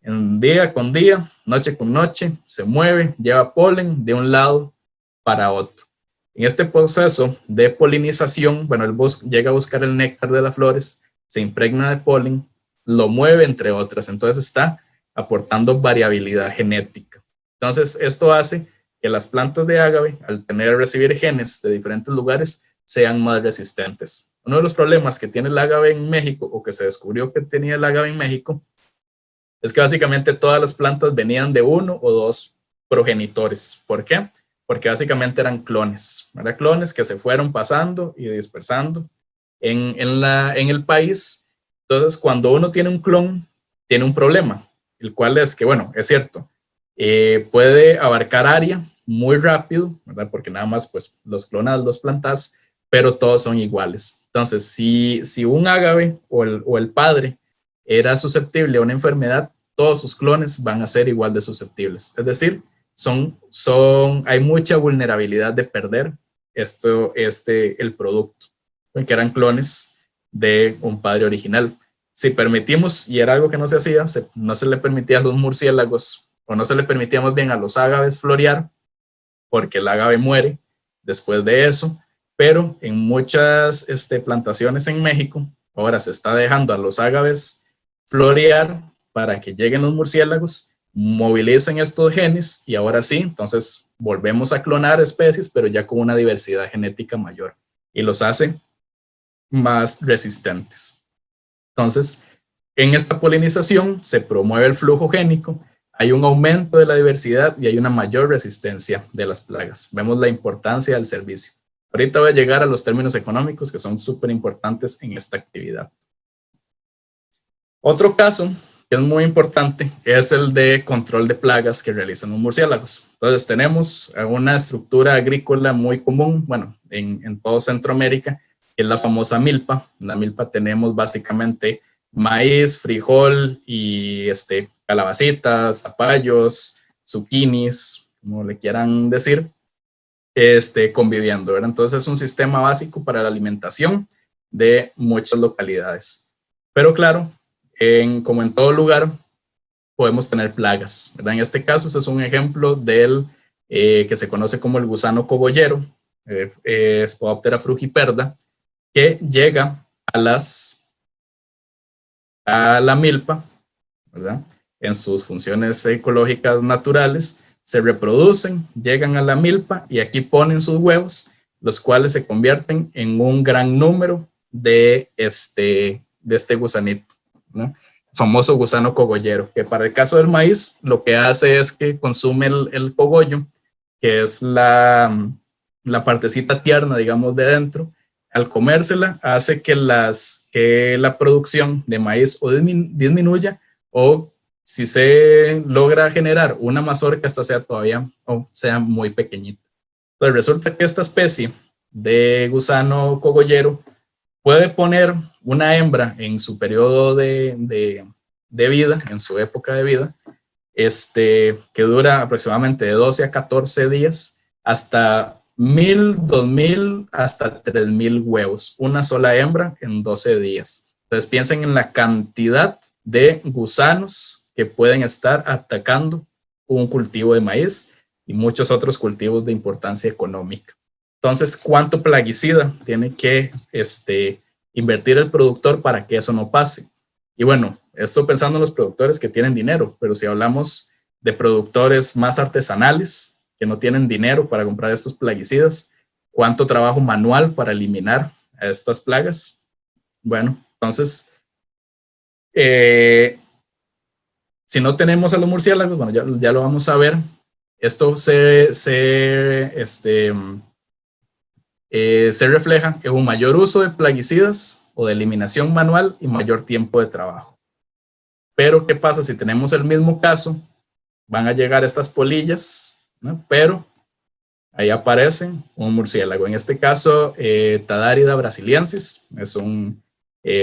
en día con día, noche con noche, se mueve, lleva polen de un lado para otro. En este proceso de polinización, bueno, él llega a buscar el néctar de las flores, se impregna de polen, lo mueve entre otras, entonces está aportando variabilidad genética. Entonces esto hace que las plantas de ágave, al recibir genes de diferentes lugares, sean más resistentes. Uno de los problemas que tiene el ágave en México, o que se descubrió que tenía el ágave en México, es que básicamente todas las plantas venían de uno o dos progenitores. ¿Por qué? Porque básicamente eran clones. Eran clones que se fueron pasando y dispersando en el país. Entonces, cuando uno tiene un clon, tiene un problema, el cual es que, bueno, es cierto, puede abarcar área muy rápido, ¿verdad? Porque nada más pues los clonas, los plantas, pero todos son iguales. Entonces, si un ágave o el padre era susceptible a una enfermedad, todos sus clones van a ser igual de susceptibles. Es decir, hay mucha vulnerabilidad de perder el producto, porque eran clones de un padre original. Si permitimos, y era algo que no se hacía, no se le permitía a los murciélagos, o no se le permitía más bien a los ágaves florear, porque el ágave muere después de eso, pero en muchas plantaciones en México, ahora se está dejando a los ágaves florear para que lleguen los murciélagos, movilicen estos genes, y ahora sí, entonces volvemos a clonar especies, pero ya con una diversidad genética mayor, y los hace más resistentes. Entonces, en esta polinización se promueve el flujo génico, hay un aumento de la diversidad y hay una mayor resistencia de las plagas. Vemos la importancia del servicio. Ahorita voy a llegar a los términos económicos que son súper importantes en esta actividad. Otro caso que es muy importante es el de control de plagas que realizan los murciélagos. Entonces tenemos una estructura agrícola muy común, bueno, en todo Centroamérica, que es la famosa milpa. En la milpa tenemos básicamente maíz, frijol y calabacitas, zapallos, zucchinis, como le quieran decir, conviviendo, ¿verdad? Entonces es un sistema básico para la alimentación de muchas localidades. Pero claro, como en todo lugar, podemos tener plagas, ¿verdad? En este caso, este es un ejemplo del que se conoce como el gusano cogollero, Spodoptera frugiperda, que llega a la milpa, ¿verdad? En sus funciones ecológicas naturales, se reproducen, llegan a la milpa y aquí ponen sus huevos, los cuales se convierten en un gran número de este gusanito, ¿no? El famoso gusano cogollero, que para el caso del maíz lo que hace es que consume el cogollo, que es la partecita tierna, digamos, de dentro. Al comérsela hace que la producción de maíz o disminuya, o si se logra generar una mazorca, esta sea todavía o sea muy pequeñita. Pues resulta que esta especie de gusano cogollero puede poner una hembra en su periodo de vida, en su época de vida, que dura aproximadamente de 12 a 14 días, hasta 1000, 2000, hasta 3000 huevos, una sola hembra en 12 días. Entonces piensen en la cantidad de gusanos que pueden estar atacando un cultivo de maíz y muchos otros cultivos de importancia económica. Entonces, ¿cuánto plaguicida tiene que invertir el productor para que eso no pase? Y bueno, esto pensando en los productores que tienen dinero, pero si hablamos de productores más artesanales que no tienen dinero para comprar estos plaguicidas, ¿cuánto trabajo manual para eliminar a estas plagas? Bueno, entonces, si no tenemos a los murciélagos, bueno, ya lo vamos a ver. Esto se refleja en un mayor uso de plaguicidas o de eliminación manual y mayor tiempo de trabajo. Pero, ¿qué pasa si tenemos el mismo caso? Van a llegar estas polillas, ¿no? Pero ahí aparece un murciélago. En este caso, Tadarida brasiliensis, es un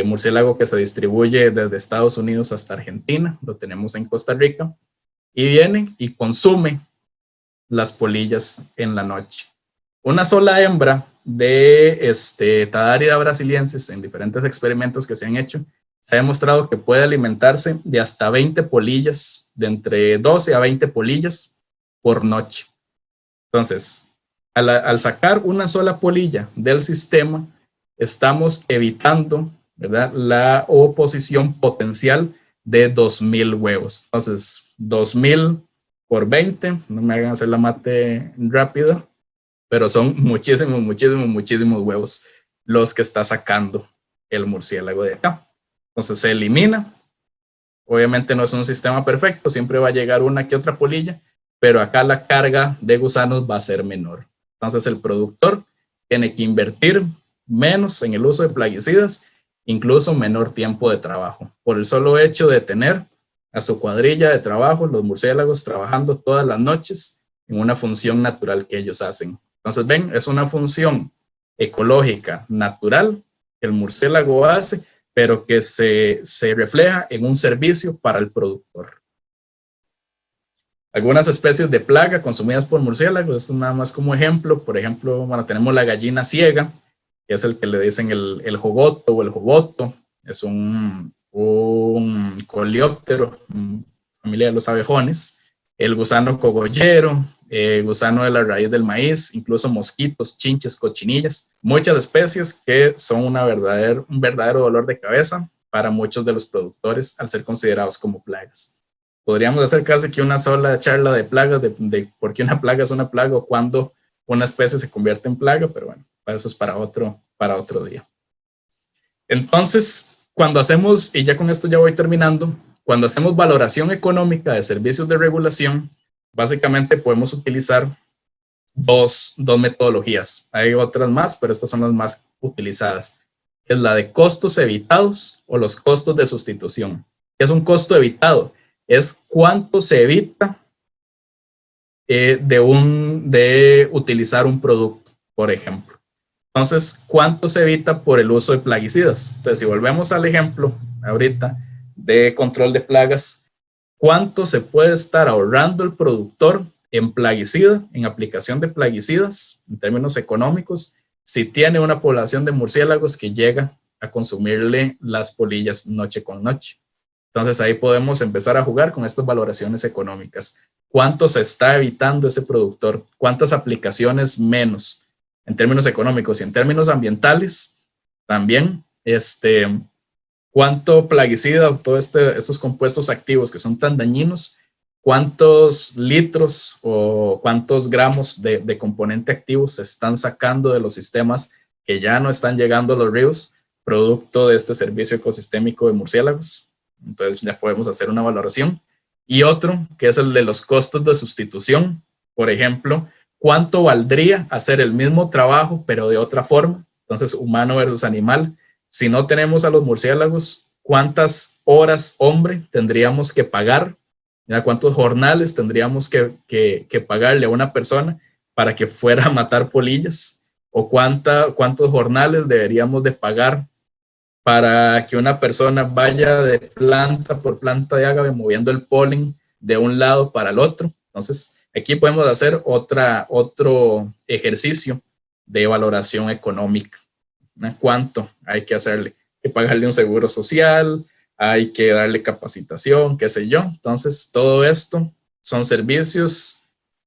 murciélago que se distribuye desde Estados Unidos hasta Argentina, lo tenemos en Costa Rica, y viene y consume las polillas en la noche. Una sola hembra de Tadarida brasiliensis, en diferentes experimentos que se han hecho, se ha demostrado que puede alimentarse de hasta 20 polillas, de entre 12 a 20 polillas por noche. Entonces, al sacar una sola polilla del sistema, estamos evitando, ¿verdad?, la oposición potencial de 2000 huevos. Entonces, 2000 por 20, no me hagan hacer la mate rápida, pero son muchísimos, muchísimos, muchísimos huevos los que está sacando el murciélago de acá. Entonces se elimina. Obviamente no es un sistema perfecto, siempre va a llegar una que otra polilla, pero acá la carga de gusanos va a ser menor. Entonces el productor tiene que invertir menos en el uso de plaguicidas, incluso menor tiempo de trabajo, por el solo hecho de tener a su cuadrilla de trabajo, los murciélagos trabajando todas las noches en una función natural que ellos hacen. Entonces ven, es una función ecológica natural que el murciélago hace, pero que se refleja en un servicio para el productor. Algunas especies de plaga consumidas por murciélagos, esto nada más como ejemplo. Por ejemplo, bueno, tenemos la gallina ciega, que es el que le dicen el jogoto o el jogoto. Es un coleóptero, familia de los abejones. El gusano cogollero, gusano de la raíz del maíz, incluso mosquitos, chinches, cochinillas, muchas especies que son un verdadero dolor de cabeza para muchos de los productores al ser considerados como plagas. Podríamos hacer casi que una sola charla de plagas, de por qué una plaga es una plaga o cuándo una especie se convierte en plaga, pero bueno, eso es para otro día. Entonces, cuando hacemos, y ya con esto ya voy terminando, cuando hacemos valoración económica de servicios de regulación, básicamente podemos utilizar dos metodologías. Hay otras más, pero estas son las más utilizadas. Es la de costos evitados o los costos de sustitución. ¿Qué es un costo evitado? Es cuánto se evita de utilizar un producto, por ejemplo. Entonces, ¿cuánto se evita por el uso de plaguicidas? Entonces, si volvemos al ejemplo ahorita de control de plagas, ¿cuánto se puede estar ahorrando el productor en plaguicida, en aplicación de plaguicidas, en términos económicos, si tiene una población de murciélagos que llega a consumirle las polillas noche con noche? Entonces ahí podemos empezar a jugar con estas valoraciones económicas. ¿Cuánto se está evitando ese productor? ¿Cuántas aplicaciones menos en términos económicos y en términos ambientales? También, ¿cuánto plaguicida o todos estos compuestos activos que son tan dañinos, cuántos litros o cuántos gramos de componente activo se están sacando de los sistemas que ya no están llegando a los ríos, producto de este servicio ecosistémico de murciélagos. Entonces ya podemos hacer una valoración. Y otro, que es el de los costos de sustitución. Por ejemplo, ¿cuánto valdría hacer el mismo trabajo, pero de otra forma? Entonces, humano versus animal. Si no tenemos a los murciélagos, ¿cuántas horas hombre tendríamos que pagar? ¿Ya? ¿Cuántos jornales tendríamos que pagarle a una persona para que fuera a matar polillas? ¿O cuántos jornales deberíamos de pagar para que una persona vaya de planta por planta de ágave moviendo el polen de un lado para el otro? Entonces, aquí podemos hacer otro ejercicio de valoración económica. ¿Cuánto hay que hacerle? Hay que pagarle un seguro social, hay que darle capacitación, qué sé yo. Entonces, todo esto son servicios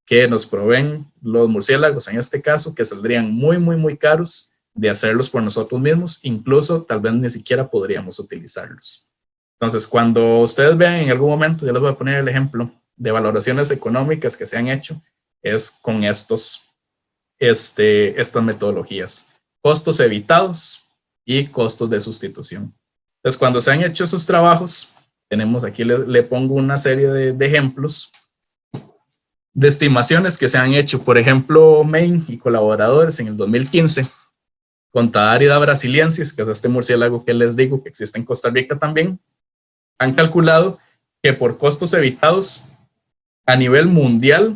que nos proveen los murciélagos, en este caso, que saldrían muy, muy, muy caros de hacerlos por nosotros mismos, incluso tal vez ni siquiera podríamos utilizarlos. Entonces, cuando ustedes vean en algún momento, yo les voy a poner el ejemplo de valoraciones económicas que se han hecho, es con estas metodologías: costos evitados y costos de sustitución. Entonces, cuando se han hecho esos trabajos, tenemos aquí, le pongo una serie de ejemplos de estimaciones que se han hecho. Por ejemplo, Maine y colaboradores en el 2015, con Tadarida brasiliensis, que es este murciélago que les digo que existe en Costa Rica también, han calculado que por costos evitados a nivel mundial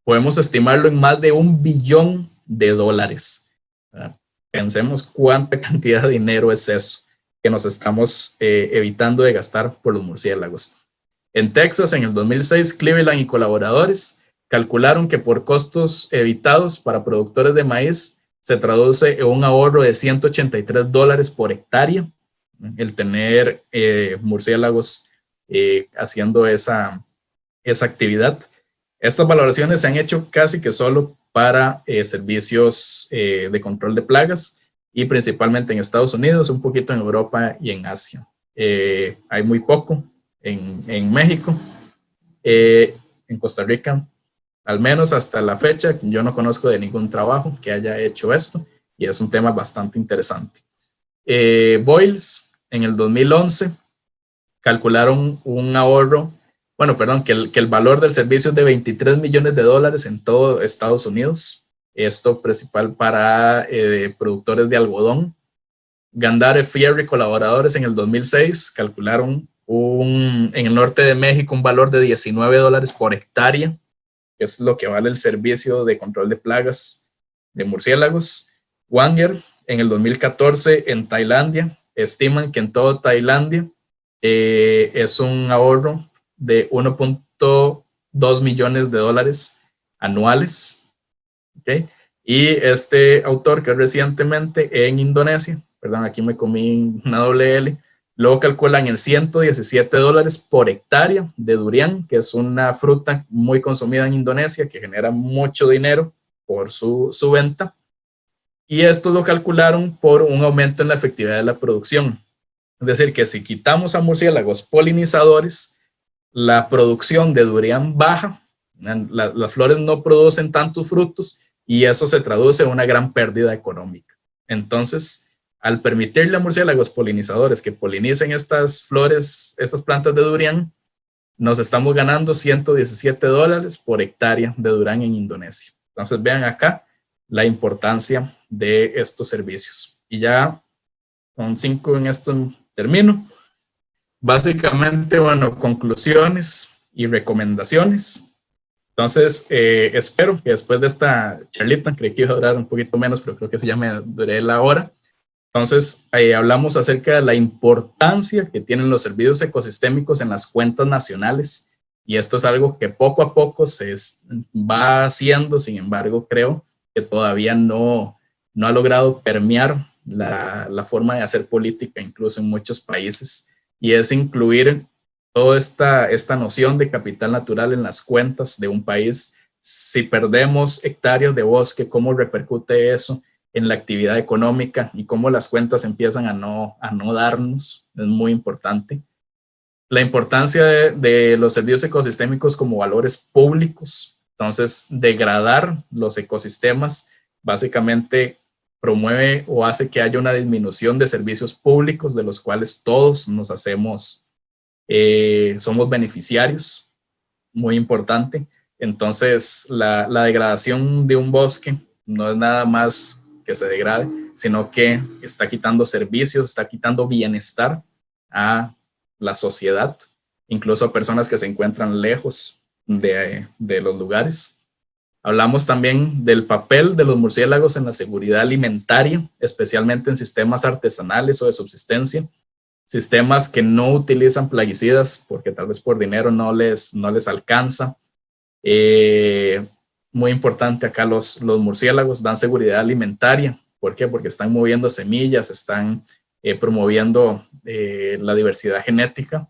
podemos estimarlo en más de $1 billón. Pensemos cuánta cantidad de dinero es eso que nos estamos evitando de gastar por los murciélagos. En Texas, en el 2006, Cleveland y colaboradores calcularon que por costos evitados para productores de maíz se traduce en un ahorro de $183 por hectárea el tener murciélagos haciendo esa actividad. Estas valoraciones se han hecho casi que solo para servicios de control de plagas y principalmente en Estados Unidos, un poquito en Europa y en Asia. Hay muy poco en México. En Costa Rica, al menos hasta la fecha, yo no conozco de ningún trabajo que haya hecho esto y es un tema bastante interesante. Boyles, en el 2011, calcularon un ahorro, que el valor del servicio es de $23 millones en todo Estados Unidos. Esto principal para productores de algodón. Gandare, Fierro y colaboradores en el 2006 calcularon en el norte de México un valor de $19 por hectárea, que es lo que vale el servicio de control de plagas de murciélagos. Wanger, en el 2014 en Tailandia, estiman que en toda Tailandia es un ahorro de $1.2 millones anuales. ¿Okay? Y este autor, que recientemente en Indonesia, perdón, aquí me comí una doble L, luego calculan en $117 por hectárea de durian, que es una fruta muy consumida en Indonesia, que genera mucho dinero por su venta. Y esto lo calcularon por un aumento en la efectividad de la producción. Es decir, que si quitamos a murciélagos polinizadores, la producción de durian baja, las flores no producen tantos frutos y eso se traduce en una gran pérdida económica. Entonces, al permitirle a murciélagos polinizadores que polinicen estas flores, estas plantas de durian, nos estamos ganando $117 por hectárea de durian en Indonesia. Entonces, vean acá la importancia de estos servicios. Y ya con 5 en esto termino. Básicamente, conclusiones y recomendaciones. Entonces, espero que después de esta charlita, creí que iba a durar un poquito menos, pero creo que sí ya me duré la hora. Entonces, hablamos acerca de la importancia que tienen los servicios ecosistémicos en las cuentas nacionales, y esto es algo que poco a poco se va haciendo. Sin embargo, creo que todavía no ha logrado permear la forma de hacer política, incluso en muchos países, y es incluir toda esta noción de capital natural en las cuentas de un país. Si perdemos hectáreas de bosque, ¿cómo repercute eso en la actividad económica y cómo las cuentas empiezan a no darnos? Es muy importante. La importancia de los servicios ecosistémicos como valores públicos. Entonces, degradar los ecosistemas básicamente promueve o hace que haya una disminución de servicios públicos de los cuales todos nos hacemos, somos beneficiarios, muy importante. Entonces, la degradación de un bosque no es nada más que se degrade, sino que está quitando servicios, está quitando bienestar a la sociedad, incluso a personas que se encuentran lejos de los lugares. Hablamos también del papel de los murciélagos en la seguridad alimentaria, especialmente en sistemas artesanales o de subsistencia, sistemas que no utilizan plaguicidas porque tal vez por dinero no les alcanza. Muy importante acá, los murciélagos dan seguridad alimentaria. ¿Por qué? Porque están moviendo semillas, están promoviendo la diversidad genética.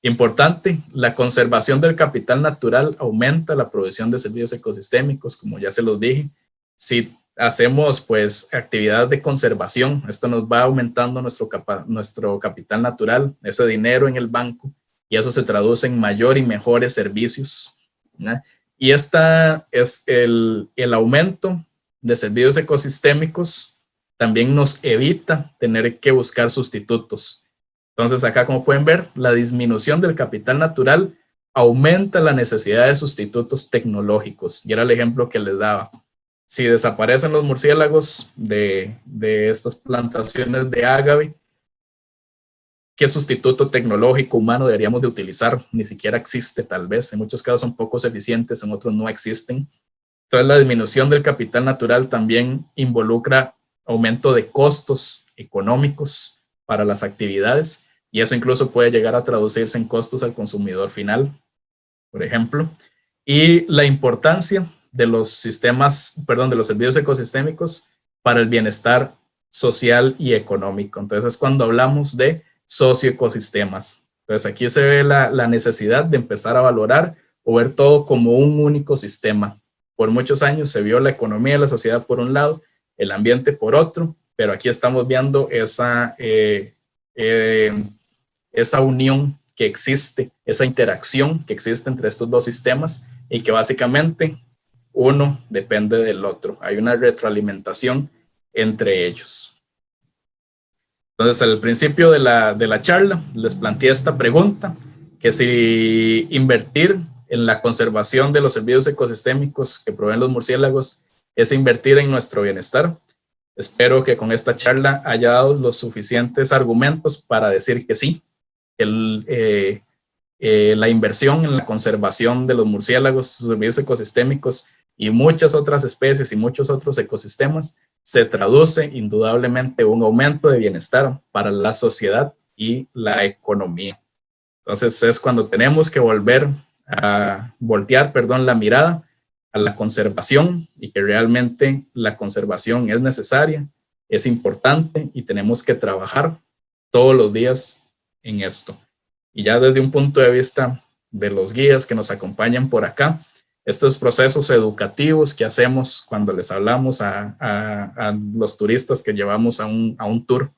Importante, la conservación del capital natural aumenta la provisión de servicios ecosistémicos, como ya se los dije. Si hacemos pues actividades de conservación, esto nos va aumentando nuestro capital natural, ese dinero en el banco, y eso se traduce en mayor y mejores servicios, ¿no? Y esta es el aumento de servicios ecosistémicos también nos evita tener que buscar sustitutos. Entonces acá, como pueden ver, la disminución del capital natural aumenta la necesidad de sustitutos tecnológicos. Y era el ejemplo que les daba. Si desaparecen los murciélagos de estas plantaciones de ágave, ¿qué sustituto tecnológico humano deberíamos de utilizar? Ni siquiera existe, tal vez. En muchos casos son pocos eficientes, en otros no existen. Entonces la disminución del capital natural también involucra aumento de costos económicos para las actividades, y eso incluso puede llegar a traducirse en costos al consumidor final, por ejemplo. Y la importancia de los servicios ecosistémicos para el bienestar social y económico. Entonces es cuando hablamos de socioecosistemas. Entonces aquí se ve la necesidad de empezar a valorar o ver todo como un único sistema. Por muchos años se vio la economía de la sociedad por un lado, el ambiente por otro, pero aquí estamos viendo esa unión que existe, esa interacción que existe entre estos dos sistemas y que básicamente uno depende del otro. Hay una retroalimentación entre ellos. Entonces, al principio de la charla les planteé esta pregunta, que si invertir en la conservación de los servicios ecosistémicos que proveen los murciélagos es invertir en nuestro bienestar. Espero que con esta charla haya dado los suficientes argumentos para decir que sí, la inversión en la conservación de los murciélagos, sus servicios ecosistémicos y muchas otras especies y muchos otros ecosistemas se traduce indudablemente en un aumento de bienestar para la sociedad y la economía. Entonces es cuando tenemos que voltear la mirada a la conservación, y que realmente la conservación es necesaria, es importante y tenemos que trabajar todos los días en esto. Y ya desde un punto de vista de los guías que nos acompañan por acá, estos procesos educativos que hacemos cuando les hablamos a los turistas que llevamos a un tour,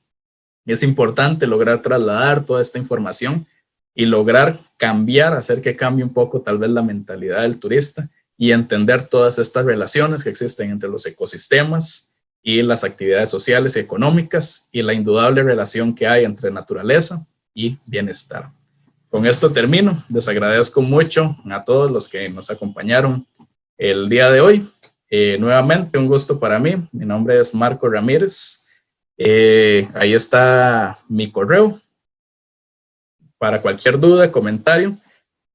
es importante lograr trasladar toda esta información y lograr cambiar, hacer que cambie un poco tal vez la mentalidad del turista y entender todas estas relaciones que existen entre los ecosistemas y las actividades sociales y económicas, y la indudable relación que hay entre naturaleza y bienestar. Con esto termino. Les agradezco mucho a todos los que nos acompañaron el día de hoy. Nuevamente, un gusto para mí. Mi nombre es Marco Ramírez. Ahí está mi correo para cualquier duda, comentario.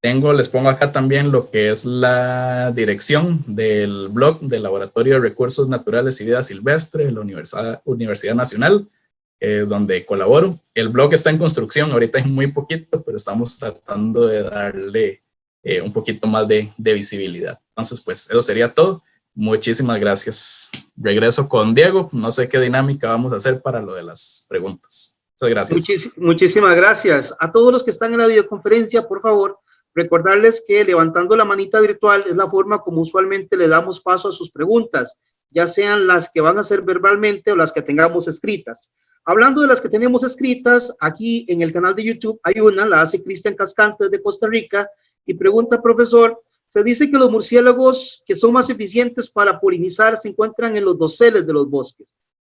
Les pongo acá también lo que es la dirección del blog del Laboratorio de Recursos Naturales y Vida Silvestre de la Universidad Nacional, donde colaboro. El blog está en construcción, ahorita es muy poquito, pero estamos tratando de darle un poquito más de visibilidad. Entonces, pues eso sería todo. Muchísimas gracias. Regreso con Diego. No sé qué dinámica vamos a hacer para lo de las preguntas. Muchas gracias. Muchísimas gracias. A todos los que están en la videoconferencia, por favor, recordarles que levantando la manita virtual es la forma como usualmente le damos paso a sus preguntas, ya sean las que van a hacer verbalmente o las que tengamos escritas. Hablando de las que tenemos escritas, aquí en el canal de YouTube hay una, la hace Cristian Cascantes de Costa Rica, y pregunta, profesor, se dice que los murciélagos que son más eficientes para polinizar se encuentran en los doseles de los bosques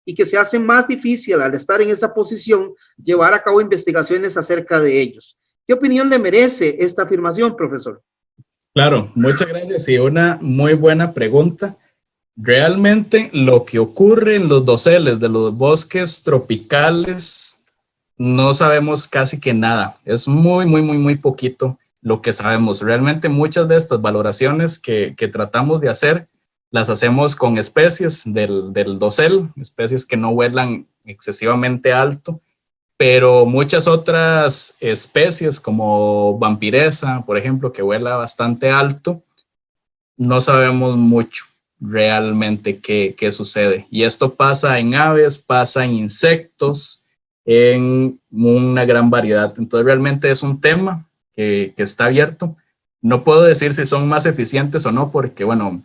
y que se hace más difícil al estar en esa posición llevar a cabo investigaciones acerca de ellos. ¿Qué opinión le merece esta afirmación, profesor? Claro, muchas gracias y una muy buena pregunta. Realmente lo que ocurre en los doseles de los bosques tropicales no sabemos casi que nada. Es muy poquito lo que sabemos. Realmente muchas de estas valoraciones que tratamos de hacer las hacemos con especies del dosel, especies que no vuelan excesivamente alto, pero muchas otras especies como vampiresa, por ejemplo, que vuela bastante alto, no sabemos mucho realmente qué sucede. Y esto pasa en aves, pasa en insectos, en una gran variedad. Entonces realmente es un tema que está abierto. No puedo decir si son más eficientes o no, porque bueno,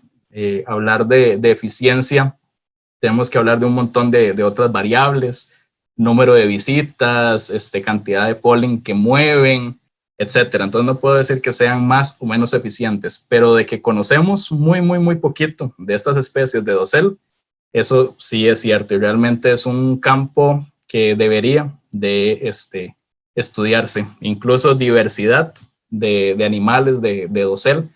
hablar de eficiencia, tenemos que hablar de un montón de otras variables, número de visitas, cantidad de polen que mueven, etcétera. Entonces no puedo decir que sean más o menos eficientes, pero de que conocemos muy poquito de estas especies de dosel, eso sí es cierto y realmente es un campo que debería de estudiarse. Incluso diversidad de animales de dosel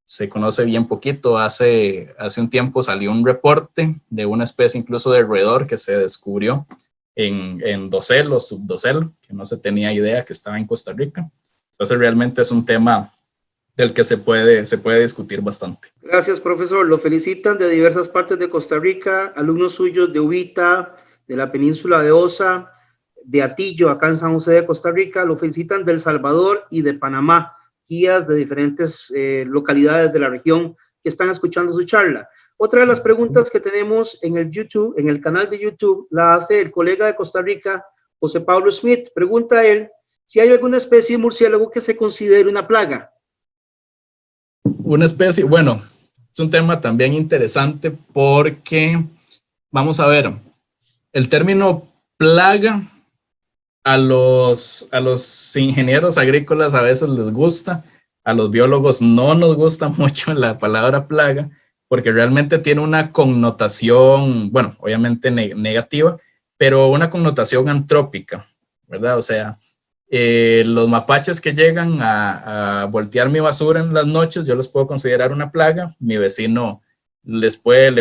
se conoce bien poquito. Hace un tiempo salió un reporte de una especie incluso de roedor que se descubrió en dosel o subdosel, que no se tenía idea que estaba en Costa Rica. Entonces realmente es un tema del que se puede discutir bastante. Gracias, profesor. Lo felicitan de diversas partes de Costa Rica, alumnos suyos de Ubita, de la península de Osa, de Atillo, acá en San José de Costa Rica. Lo felicitan de El Salvador y de Panamá, guías de diferentes localidades de la región que están escuchando su charla. Otra de las preguntas que tenemos en el YouTube, en el canal de YouTube, la hace el colega de Costa Rica, José Pablo Smith. Pregunta a él si hay alguna especie de murciélago que se considere una plaga. Una especie, bueno, es un tema también interesante porque, vamos a ver, el término plaga a los ingenieros agrícolas a veces les gusta, a los biólogos no nos gusta mucho la palabra plaga, porque realmente tiene una connotación, bueno, obviamente negativa, pero una connotación antrópica, ¿verdad? O sea, los mapaches que llegan a voltear mi basura en las noches, yo los puedo considerar una plaga. Mi vecino le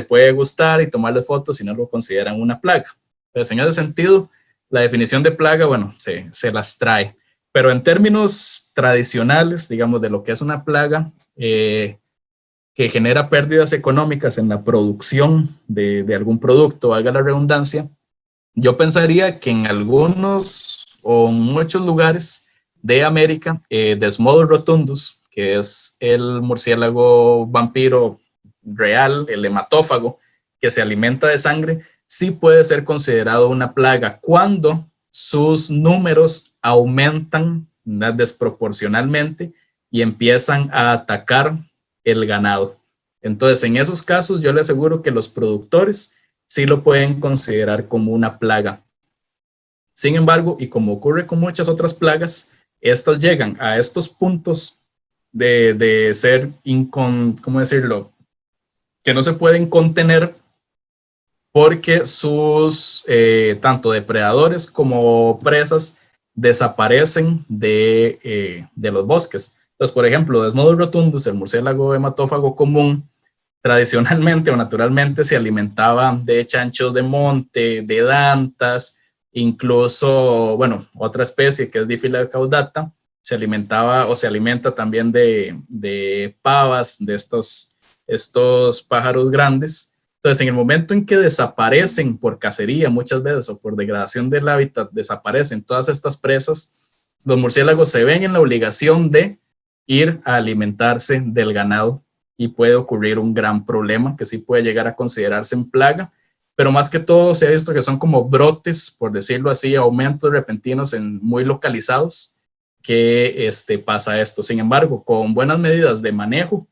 puede gustar y tomarles fotos y no lo consideran una plaga. Entonces, en ese sentido, la definición de plaga, bueno, se las trae. Pero en términos tradicionales, digamos, de lo que es una plaga, que genera pérdidas económicas en la producción de algún producto, valga la redundancia, yo pensaría que en algunos o en muchos lugares de América, Desmodus rotundus, que es el murciélago vampiro real, el hematófago, que se alimenta de sangre, sí puede ser considerado una plaga cuando sus números aumentan desproporcionalmente y empiezan a atacar el ganado. Entonces, en esos casos, yo le aseguro que los productores sí lo pueden considerar como una plaga. Sin embargo, y como ocurre con muchas otras plagas, estas llegan a estos puntos de ser, ¿cómo decirlo?, que no se pueden contener porque sus tanto depredadores como presas desaparecen de los bosques. Entonces, por ejemplo, Desmodus rotundus, el murciélago hematófago común, tradicionalmente o naturalmente se alimentaba de chanchos de monte, de dantas, incluso, bueno, otra especie que es Diphylla caudata, se alimentaba o se alimenta también de pavas, de estos pájaros grandes. Entonces, en el momento en que desaparecen por cacería muchas veces o por degradación del hábitat, desaparecen todas estas presas, los murciélagos se ven en la obligación de ir a alimentarse del ganado y puede ocurrir un gran problema que sí puede llegar a considerarse en plaga, pero más que todo se ha visto que son como brotes, por decirlo así, aumentos repentinos muy localizados que pasa esto. Sin embargo, con buenas medidas de manejo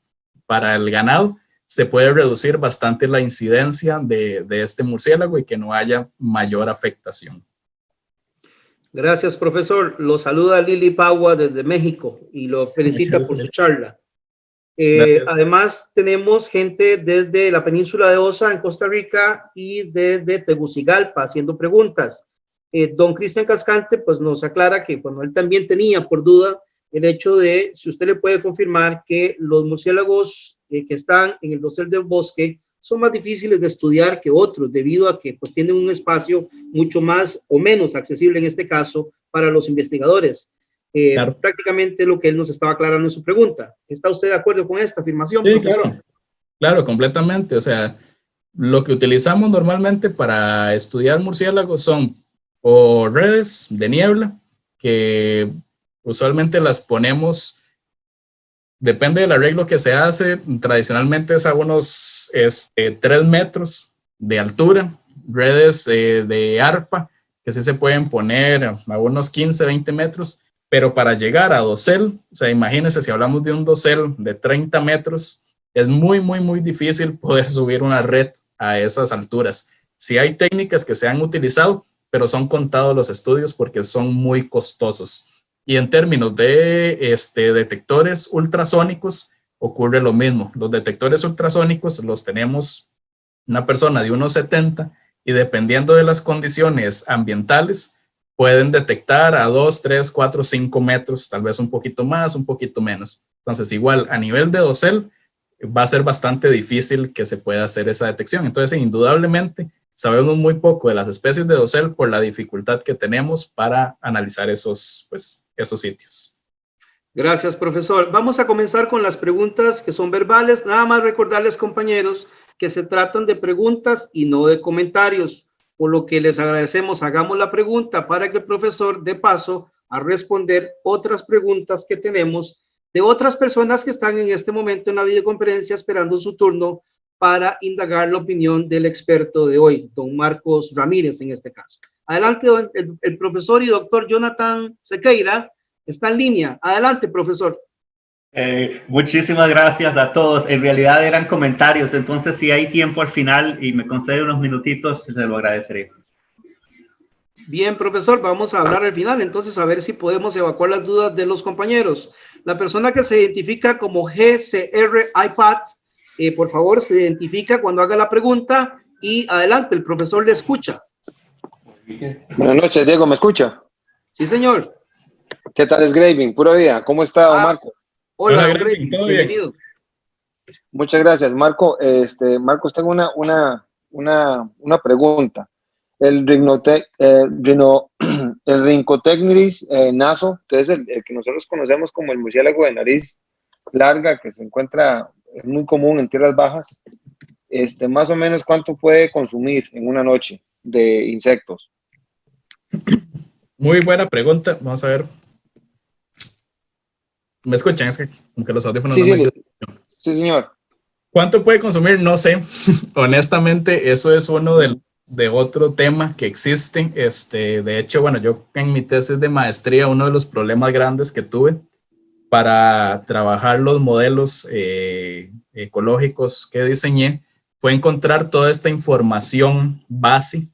para el ganado, se puede reducir bastante la incidencia de este murciélago y que no haya mayor afectación. Gracias, profesor. Lo saluda Lili Pagua desde México y lo felicita Muchas por su gracias. charla. Gracias. Además, tenemos gente desde la península de Osa, en Costa Rica, y desde Tegucigalpa haciendo preguntas. Don Cristian Cascante, pues nos aclara que, bueno, él también tenía por duda el hecho de, si usted le puede confirmar que los murciélagos que están en el dosel del bosque son más difíciles de estudiar que otros, debido a que pues tienen un espacio mucho más o menos accesible en este caso para los investigadores. Claro. Prácticamente lo que él nos estaba aclarando en su pregunta. ¿Está usted de acuerdo con esta afirmación, Sí, profesor? claro, claro, completamente. O sea, lo que utilizamos normalmente para estudiar murciélagos son o redes de niebla, que usualmente las ponemos, depende del arreglo que se hace, tradicionalmente es a unos 3 metros de altura, redes de arpa, que sí se pueden poner a unos 15, 20 metros, pero para llegar a dosel, o sea, imagínense si hablamos de un dosel de 30 metros, es muy, muy, muy difícil poder subir una red a esas alturas. Sí hay técnicas que se han utilizado, pero son contados los estudios porque son muy costosos. Y en términos de detectores ultrasónicos, ocurre lo mismo. Los detectores ultrasónicos los tenemos una persona de 1,70 y dependiendo de las condiciones ambientales, pueden detectar a 2, 3, 4, 5 metros, tal vez un poquito más, un poquito menos. Entonces, igual a nivel de dosel, va a ser bastante difícil que se pueda hacer esa detección. Entonces, indudablemente, sabemos muy poco de las especies de dosel por la dificultad que tenemos para analizar esos sitios. Gracias, profesor. Vamos a comenzar con las preguntas que son verbales. Nada más recordarles, compañeros, que se tratan de preguntas y no de comentarios, por lo que les agradecemos. Hagamos la pregunta para que el profesor dé paso a responder otras preguntas que tenemos de otras personas que están en este momento en la videoconferencia esperando su turno para indagar la opinión del experto de hoy, don Marcos Ramírez en este caso. Adelante, el profesor y doctor Jonathan Sequeira está en línea. Adelante, profesor. Muchísimas gracias a todos. En realidad eran comentarios, entonces si hay tiempo al final y me concede unos minutitos, se lo agradeceré. Bien, profesor, vamos a hablar al final, entonces a ver si podemos evacuar las dudas de los compañeros. La persona que se identifica como GCR iPad, por favor, se identifica cuando haga la pregunta y adelante, el profesor le escucha. Buenas noches, Diego, ¿me escucha? Sí, señor. ¿Qué tal es Graving? Pura vida. ¿Cómo está, don Marco? Hola, Hola, don Graving, ¿todo bienvenido. bien? Muchas gracias, Marco. Marcos, tengo una pregunta. El Rhincotecnis naso, que es el que nosotros conocemos como el murciélago de nariz larga, que se encuentra, es muy común en tierras bajas, más o menos, ¿cuánto puede consumir en una noche de insectos? Muy buena pregunta. Vamos a ver. ¿Me escuchan? Es que como que los audífonos Sí, no me ayudan. sí, señor. ¿Cuánto puede consumir? No sé. Honestamente, eso es uno de otro tema que existe. De hecho, bueno, yo en mi tesis de maestría, uno de los problemas grandes que tuve para trabajar los modelos ecológicos que diseñé fue encontrar toda esta información base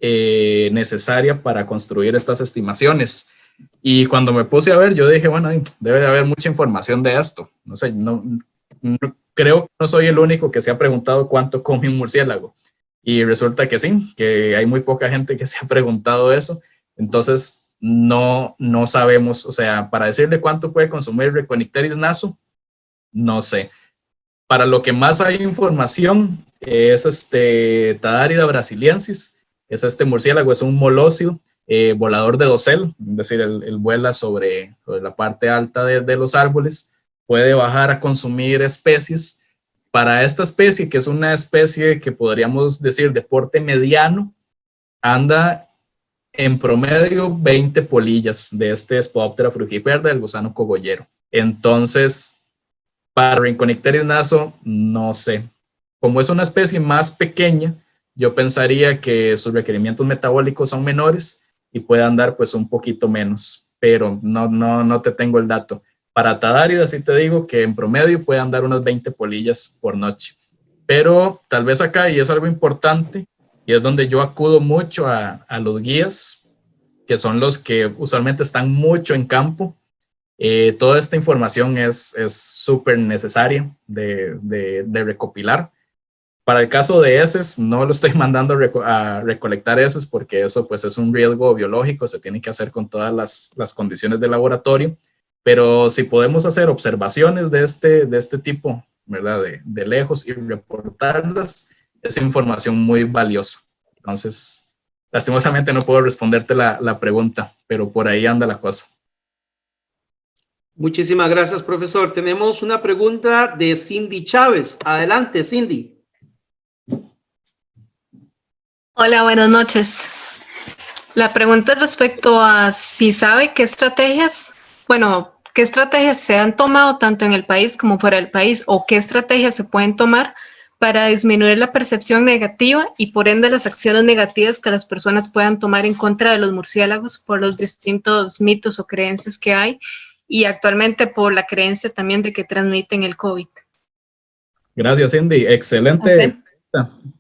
necesaria para construir estas estimaciones. Y cuando me puse a ver, yo dije, bueno, debe de haber mucha información de esto. No sé, no creo que no soy el único que se ha preguntado cuánto come un murciélago. Y resulta que sí, que hay muy poca gente que se ha preguntado eso. Entonces, no sabemos, o sea, para decirle cuánto puede consumir Rhincocnepteris naso, no sé. Para lo que más hay información es Tadarida brasiliensis, es murciélago, es un molócido, volador de dosel, es decir, él vuela sobre la parte alta de los árboles, puede bajar a consumir especies. Para esta especie, que es una especie que podríamos decir de porte mediano, anda en promedio 20 polillas de Spodoptera frugiperda, del gusano cogollero. Entonces, para Rhincocnepteris naso, no sé. Como es una especie más pequeña, yo pensaría que sus requerimientos metabólicos son menores y puede andar pues un poquito menos, pero no te tengo el dato. Para Tadárida sí te digo que en promedio puede andar unas 20 polillas por noche. Pero tal vez acá, y es algo importante, y es donde yo acudo mucho a los guías que son los que usualmente están mucho en campo. Toda esta información es súper necesaria de recopilar. Para el caso de heces, no lo estoy mandando a recolectar heces porque eso pues es un riesgo biológico, se tiene que hacer con todas las condiciones de laboratorio, pero si podemos hacer observaciones de este tipo, ¿verdad? De lejos y reportarlas, es información muy valiosa. Entonces, lastimosamente no puedo responderte la pregunta, pero por ahí anda la cosa. Muchísimas gracias, profesor. Tenemos una pregunta de Cindy Chávez. Adelante, Cindy. Hola, buenas noches. La pregunta es respecto a si sabe qué estrategias se han tomado tanto en el país como fuera del país, o qué estrategias se pueden tomar para disminuir la percepción negativa y por ende las acciones negativas que las personas puedan tomar en contra de los murciélagos por los distintos mitos o creencias que hay, y actualmente por la creencia también de que transmiten el COVID. Gracias, Cindy. Excelente. Okay.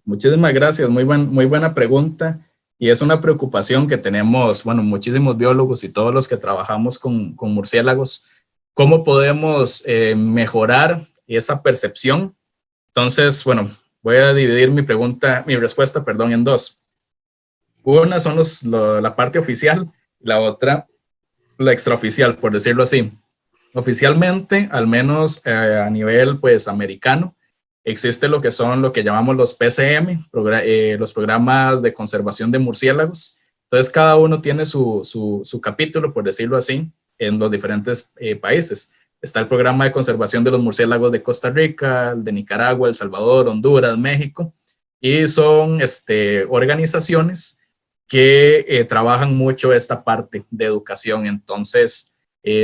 Muchísimas gracias. Muy buena pregunta. Y es una preocupación que tenemos, bueno, muchísimos biólogos y todos los que trabajamos con murciélagos. ¿Cómo podemos mejorar esa percepción? Entonces, bueno, voy a dividir mi respuesta, en dos. Una son la parte oficial, la otra la extraoficial, por decirlo así. Oficialmente, al menos a nivel pues americano, existe lo que llamamos los PCM, los programas de conservación de murciélagos. Entonces, cada uno tiene su capítulo, por decirlo así, en los diferentes países. Está el programa de conservación de los murciélagos de Costa Rica, el de Nicaragua, El Salvador, Honduras, México, y son organizaciones que trabajan mucho esta parte de educación. Entonces,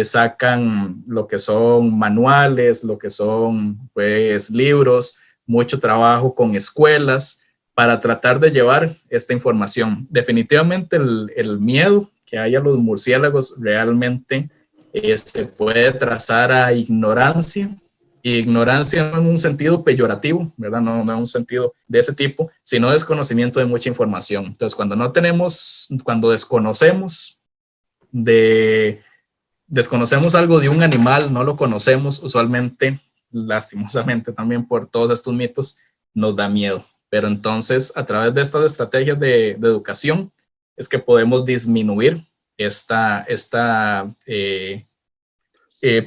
sacan lo que son manuales, lo que son pues libros, mucho trabajo con escuelas para tratar de llevar esta información. Definitivamente el miedo que hay a los murciélagos realmente se puede trazar a ignorancia, y ignorancia no en un sentido peyorativo, ¿verdad? No en un sentido de ese tipo, sino desconocimiento de mucha información. Entonces, cuando desconocemos algo de un animal, no lo conocemos, usualmente, lastimosamente también por todos estos mitos, nos da miedo. Pero entonces, a través de estas estrategias de educación, es que podemos disminuir esta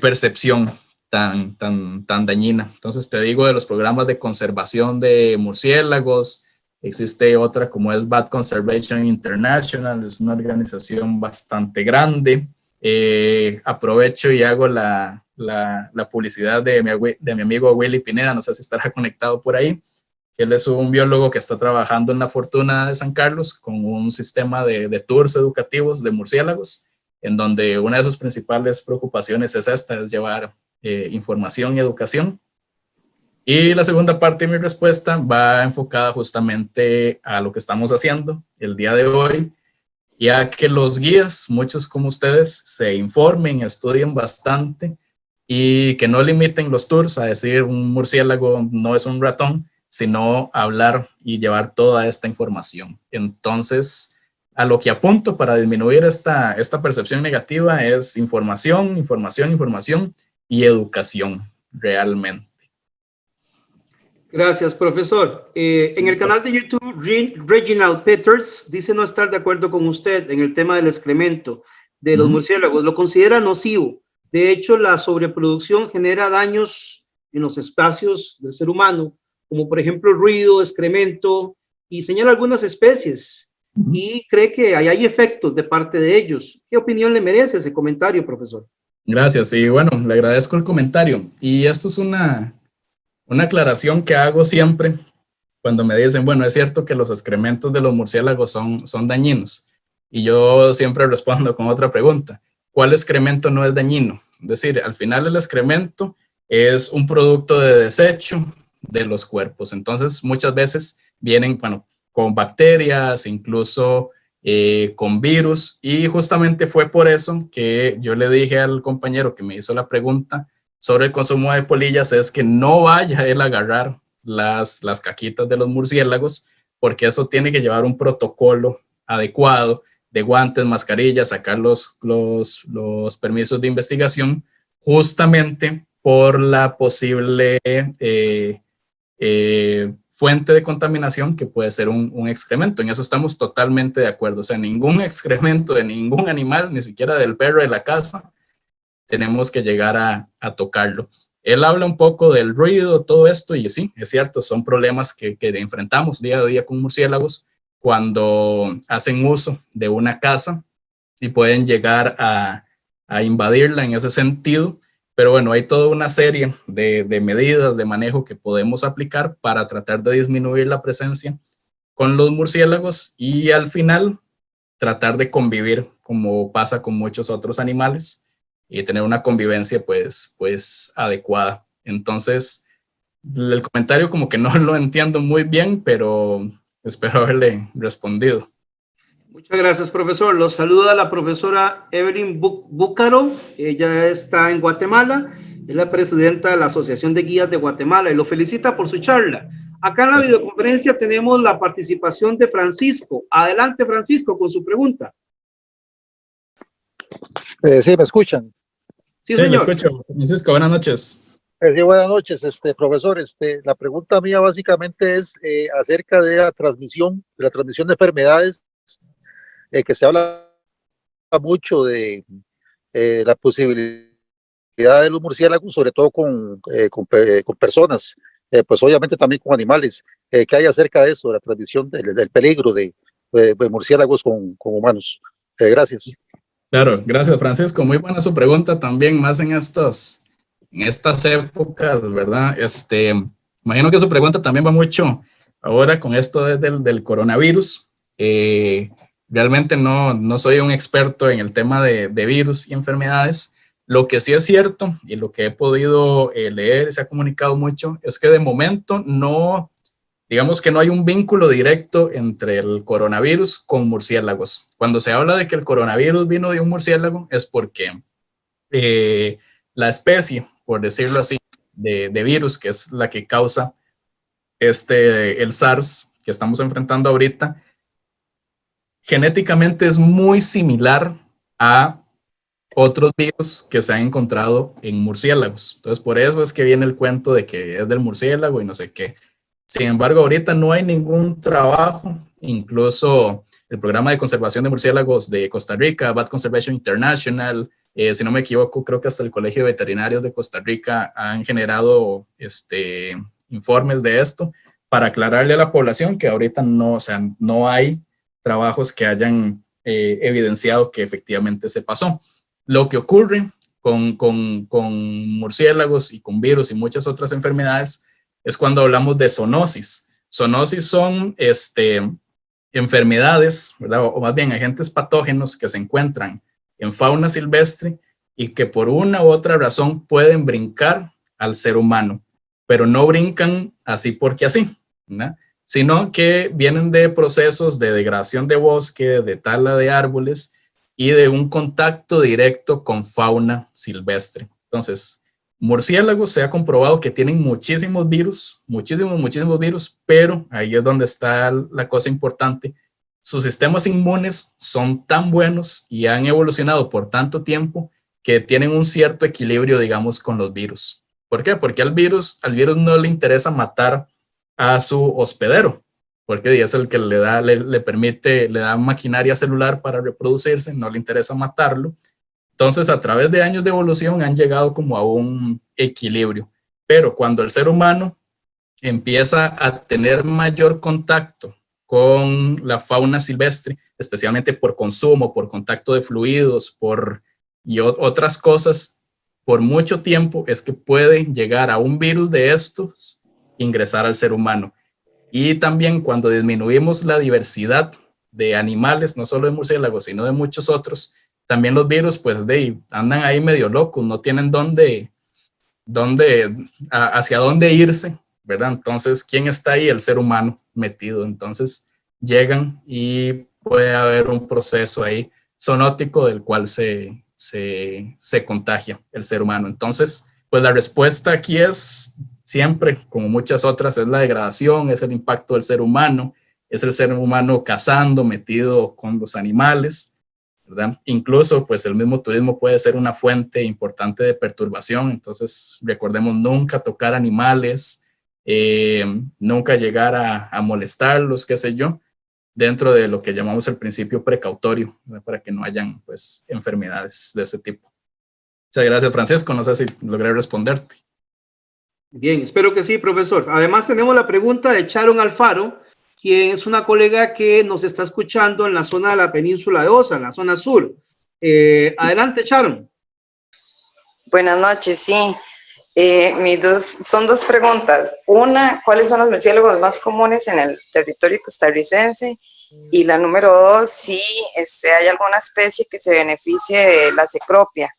percepción tan dañina. Entonces te digo, de los programas de conservación de murciélagos, existe otra como es Bat Conservation International, es una organización bastante grande. Aprovecho y hago la publicidad de mi amigo Willy Pineda, no sé si estará conectado por ahí. Él es un biólogo que está trabajando en la Fortuna de San Carlos con un sistema de tours educativos de murciélagos, en donde una de sus principales preocupaciones es llevar información y educación. Y la segunda parte de mi respuesta va enfocada justamente a lo que estamos haciendo el día de hoy, y a que los guías, muchos como ustedes, se informen, estudien bastante y que no limiten los tours a decir un murciélago no es un ratón, sino hablar y llevar toda esta información. Entonces, a lo que apunto para disminuir esta percepción negativa es información y educación, realmente. Gracias, profesor. En el canal de YouTube, Reginald Peters dice no estar de acuerdo con usted en el tema del excremento de los murciélagos. Lo considera nocivo. De hecho, la sobreproducción genera daños en los espacios del ser humano, como por ejemplo ruido, excremento, y señala algunas especies. Y cree que hay efectos de parte de ellos. ¿Qué opinión le merece ese comentario, profesor? Gracias, y bueno, le agradezco el comentario. Y esto es una aclaración que hago siempre cuando me dicen, bueno, es cierto que los excrementos de los murciélagos son dañinos. Y yo siempre respondo con otra pregunta. ¿Cuál excremento no es dañino? Es decir, al final el excremento es un producto de desecho de los cuerpos. Entonces, muchas veces vienen, bueno, con bacterias, incluso con virus. Y justamente fue por eso que yo le dije al compañero que me hizo la pregunta sobre el consumo de polillas, es que no vaya él a agarrar las caquitas de los murciélagos, porque eso tiene que llevar un protocolo adecuado de guantes, mascarillas, sacar los permisos de investigación, justamente por la posible fuente de contaminación que puede ser un excremento. En eso estamos totalmente de acuerdo. O sea, ningún excremento de ningún animal, ni siquiera del perro de la casa, tenemos que llegar a tocarlo. Él habla un poco del ruido, todo esto, y sí, es cierto, son problemas que enfrentamos día a día con murciélagos cuando hacen uso de una casa y pueden llegar a invadirla en ese sentido. Pero bueno, hay toda una serie de medidas de manejo que podemos aplicar para tratar de disminuir la presencia con los murciélagos y al final tratar de convivir como pasa con muchos otros animales y tener una convivencia pues adecuada. Entonces, el comentario como que no lo entiendo muy bien, pero espero haberle respondido. Muchas gracias, profesor. Los saluda la profesora Evelyn Búcaro. Ella está en Guatemala, es la presidenta de la Asociación de Guías de Guatemala y lo felicita por su charla. Acá en la videoconferencia tenemos la participación de Francisco. Adelante, Francisco, con su pregunta. Sí, ¿me escuchan? Sí, señor. Me escucho. Francisco, buenas noches. Sí, buenas noches, profesor. La pregunta mía básicamente es acerca de la transmisión de enfermedades, que se habla mucho de la posibilidad de los murciélagos, sobre todo con personas, pues obviamente también con animales. ¿Qué hay acerca de eso, la transmisión del peligro de murciélagos con humanos? Gracias. Claro, gracias, Francisco. Muy buena su pregunta también, más en estas épocas, ¿verdad? Imagino que su pregunta también va mucho ahora con esto del coronavirus. Realmente no soy un experto en el tema de virus y enfermedades. Lo que sí es cierto y lo que he podido leer y se ha comunicado mucho es que de momento no, digamos que no hay un vínculo directo entre el coronavirus con murciélagos. Cuando se habla de que el coronavirus vino de un murciélago es porque la especie, por decirlo así, de virus, que es la que causa el SARS que estamos enfrentando ahorita, genéticamente es muy similar a otros virus que se han encontrado en murciélagos. Entonces, por eso es que viene el cuento de que es del murciélago y no sé qué. Sin embargo, ahorita no hay ningún trabajo, incluso el programa de conservación de murciélagos de Costa Rica, Bat Conservation International, si no me equivoco, creo que hasta el Colegio de Veterinarios de Costa Rica han generado informes de esto para aclararle a la población que ahorita no, o sea, no hay trabajos que hayan evidenciado que efectivamente se pasó. Lo que ocurre con murciélagos y con virus y muchas otras enfermedades es cuando hablamos de zoonosis. Zoonosis son enfermedades, ¿verdad? O más bien agentes patógenos que se encuentran en fauna silvestre y que por una u otra razón pueden brincar al ser humano, pero no brincan así porque así, ¿verdad? Sino que vienen de procesos de degradación de bosque, de tala de árboles y de un contacto directo con fauna silvestre. Entonces, murciélagos se ha comprobado que tienen muchísimos virus, muchísimos virus, pero ahí es donde está la cosa importante. Sus sistemas inmunes son tan buenos y han evolucionado por tanto tiempo que tienen un cierto equilibrio, digamos, con los virus. ¿Por qué? Porque al virus no le interesa matar a su hospedero, porque es el que le permite, le da maquinaria celular para reproducirse, no le interesa matarlo. Entonces, a través de años de evolución han llegado como a un equilibrio. Pero cuando el ser humano empieza a tener mayor contacto con la fauna silvestre, especialmente por consumo, por contacto de fluidos, y otras cosas, por mucho tiempo es que puede llegar a un virus de estos, ingresar al ser humano. Y también cuando disminuimos la diversidad de animales, no solo de murciélagos, sino de muchos otros, también los virus pues andan ahí medio locos, no tienen hacia dónde irse, ¿verdad? Entonces, ¿quién está ahí? El ser humano metido. Entonces, llegan y puede haber un proceso ahí zoonótico del cual se contagia el ser humano. Entonces, pues la respuesta aquí es siempre, como muchas otras, es la degradación, es el impacto del ser humano, es el ser humano cazando, metido con los animales, ¿verdad? Incluso, pues el mismo turismo puede ser una fuente importante de perturbación, entonces recordemos nunca tocar animales, nunca llegar a molestarlos, qué sé yo, dentro de lo que llamamos el principio precautorio, ¿verdad? Para que no hayan, pues, enfermedades de ese tipo. Muchas gracias, Francisco, no sé si logré responderte. Bien, espero que sí, profesor. Además tenemos la pregunta de Sharon Alfaro, quien es una colega que nos está escuchando en la zona de la península de Osa, en la zona sur. Adelante, Sharon. Buenas noches, sí. Son dos preguntas. Una, ¿cuáles son los murciélagos más comunes en el territorio costarricense? Y la número dos, si hay alguna especie que se beneficie de la cecropia.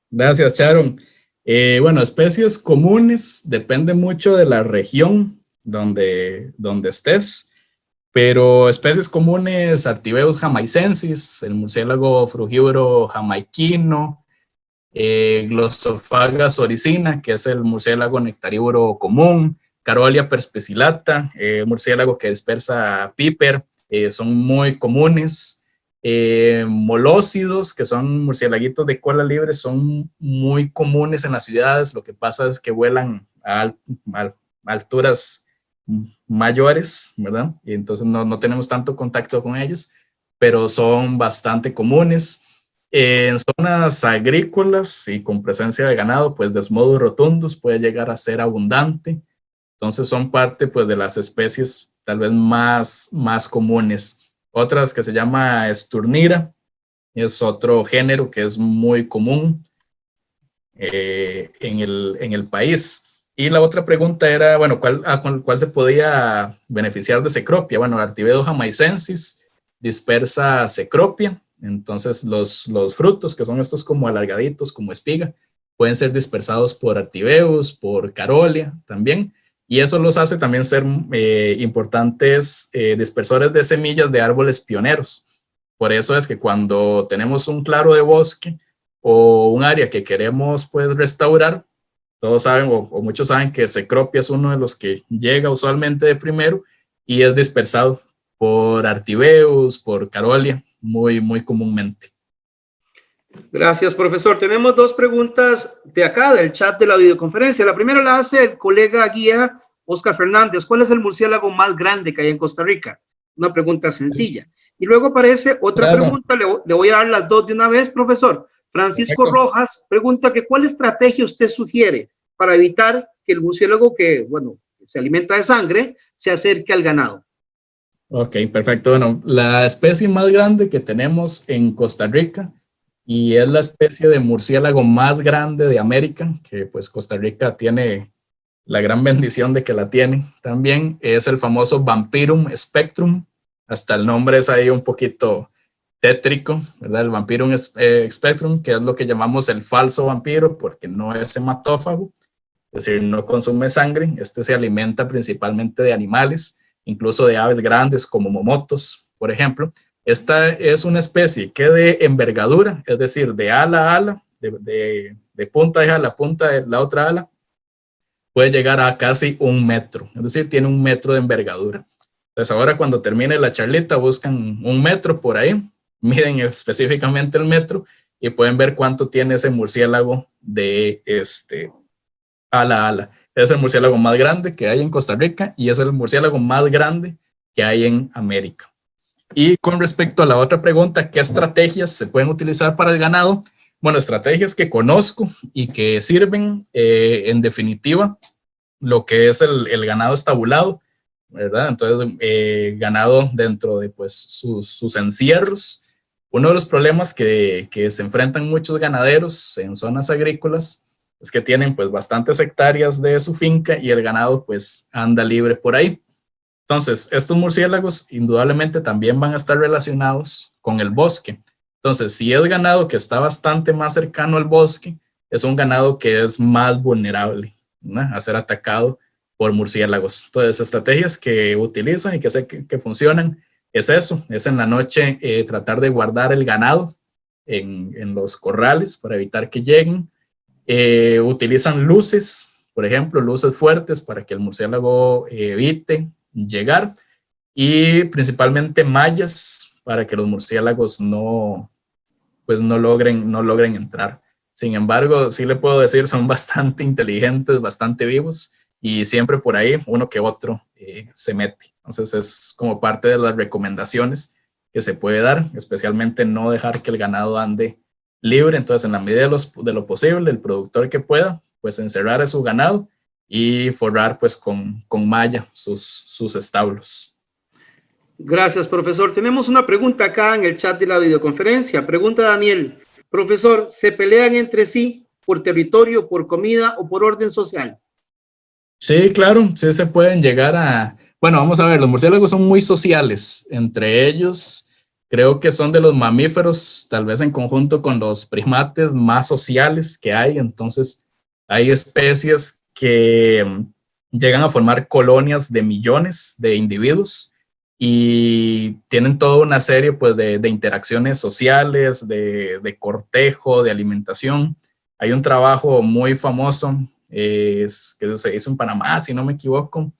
Gracias, Sharon. Bueno, especies comunes depende mucho de la región donde estés, pero especies comunes, Artibeus jamaicensis, el murciélago frugívoro jamaiquino, Glossophaga soricina, que es el murciélago nectarívoro común, Carolia perspicillata, murciélago que dispersa píper, son muy comunes. Molócidos, que son murciélaguitos de cola libre, son muy comunes en las ciudades. Lo que pasa es que vuelan a alturas mayores, ¿verdad? Y entonces no tenemos tanto contacto con ellos, pero son bastante comunes. En zonas agrícolas y con presencia de ganado, pues Desmodus rotundus puede llegar a ser abundante. Entonces son parte, pues, de las especies tal vez más comunes. Otras que se llama Esturnira, es otro género que es muy común en el país. Y la otra pregunta era, bueno, ¿cuál se podía beneficiar de cecropia? Bueno, Artibedo jamaicensis dispersa cecropia, entonces los frutos, que son estos como alargaditos, como espiga, pueden ser dispersados por Artibeus, por Carolia también, y eso los hace también ser importantes dispersores de semillas de árboles pioneros. Por eso es que cuando tenemos un claro de bosque o un área que queremos, pues, restaurar, todos saben o muchos saben que cecropia es uno de los que llega usualmente de primero y es dispersado por Artibeus, por Carolia, muy comúnmente. Gracias, profesor. Tenemos dos preguntas de acá, del chat de la videoconferencia. La primera la hace el colega guía Oscar Fernández. ¿Cuál es el murciélago más grande que hay en Costa Rica? Una pregunta sencilla. Y luego aparece otra pregunta, le voy a dar las dos de una vez, profesor. Francisco Rojas pregunta que ¿cuál estrategia usted sugiere para evitar que el murciélago que, bueno, se alimenta de sangre, se acerque al ganado? Ok, perfecto. Bueno, la especie más grande que tenemos en Costa Rica y es la especie de murciélago más grande de América, que pues Costa Rica tiene la gran bendición de que la tiene también, es el famoso Vampirum spectrum. Hasta el nombre es ahí un poquito tétrico, ¿verdad? El Vampirum spectrum, que es lo que llamamos el falso vampiro, porque no es hematófago, es decir, no consume sangre. Este se alimenta principalmente de animales, incluso de aves grandes como momotos, por ejemplo. Esta es una especie que de envergadura, es decir, de ala a ala, de punta de ala a punta de la otra ala, puede llegar a casi 1 metro, es decir, tiene 1 metro de envergadura. Entonces ahora cuando termine la charlita buscan 1 metro por ahí, miden específicamente el metro y pueden ver cuánto tiene ese murciélago de ala a ala. Es el murciélago más grande que hay en Costa Rica y es el murciélago más grande que hay en América. Y con respecto a la otra pregunta, ¿qué estrategias se pueden utilizar para el ganado? Bueno, estrategias que conozco y que sirven, en definitiva, lo que es el ganado estabulado, ¿verdad? Entonces, ganado dentro de, pues, sus encierros. Uno de los problemas que se enfrentan muchos ganaderos en zonas agrícolas es que tienen, pues, bastantes hectáreas de su finca y el ganado, pues, anda libre por ahí. Entonces, estos murciélagos indudablemente también van a estar relacionados con el bosque. Entonces, si es ganado que está bastante más cercano al bosque, es un ganado que es más vulnerable, ¿no?, a ser atacado por murciélagos. Entonces, estrategias que utilizan y que sé que funcionan es eso, es en la noche tratar de guardar el ganado en los corrales para evitar que lleguen. Utilizan luces, por ejemplo, luces fuertes para que el murciélago evite llegar, y principalmente mallas para que los murciélagos no logren entrar. Sin embargo, sí le puedo decir, son bastante inteligentes, bastante vivos, y siempre por ahí uno que otro se mete. Entonces es como parte de las recomendaciones que se puede dar, especialmente no dejar que el ganado ande libre. Entonces, en la medida de lo posible, el productor que pueda, pues encerrar a su ganado y forrar pues con malla sus establos. Gracias, profesor. Tenemos una pregunta acá en el chat de la videoconferencia. Pregunta Daniel. Profesor, ¿se pelean entre sí por territorio, por comida o por orden social? Sí, claro, sí se pueden llegar a... Bueno, vamos a ver, los murciélagos son muy sociales. Entre ellos, creo que son de los mamíferos, tal vez en conjunto con los primates, más sociales que hay. Entonces, hay especies que llegan a formar colonias de millones de individuos y tienen toda una serie pues, de interacciones sociales, de cortejo, de alimentación. Hay un trabajo muy famoso que se hizo en Panamá, si no me equivoco,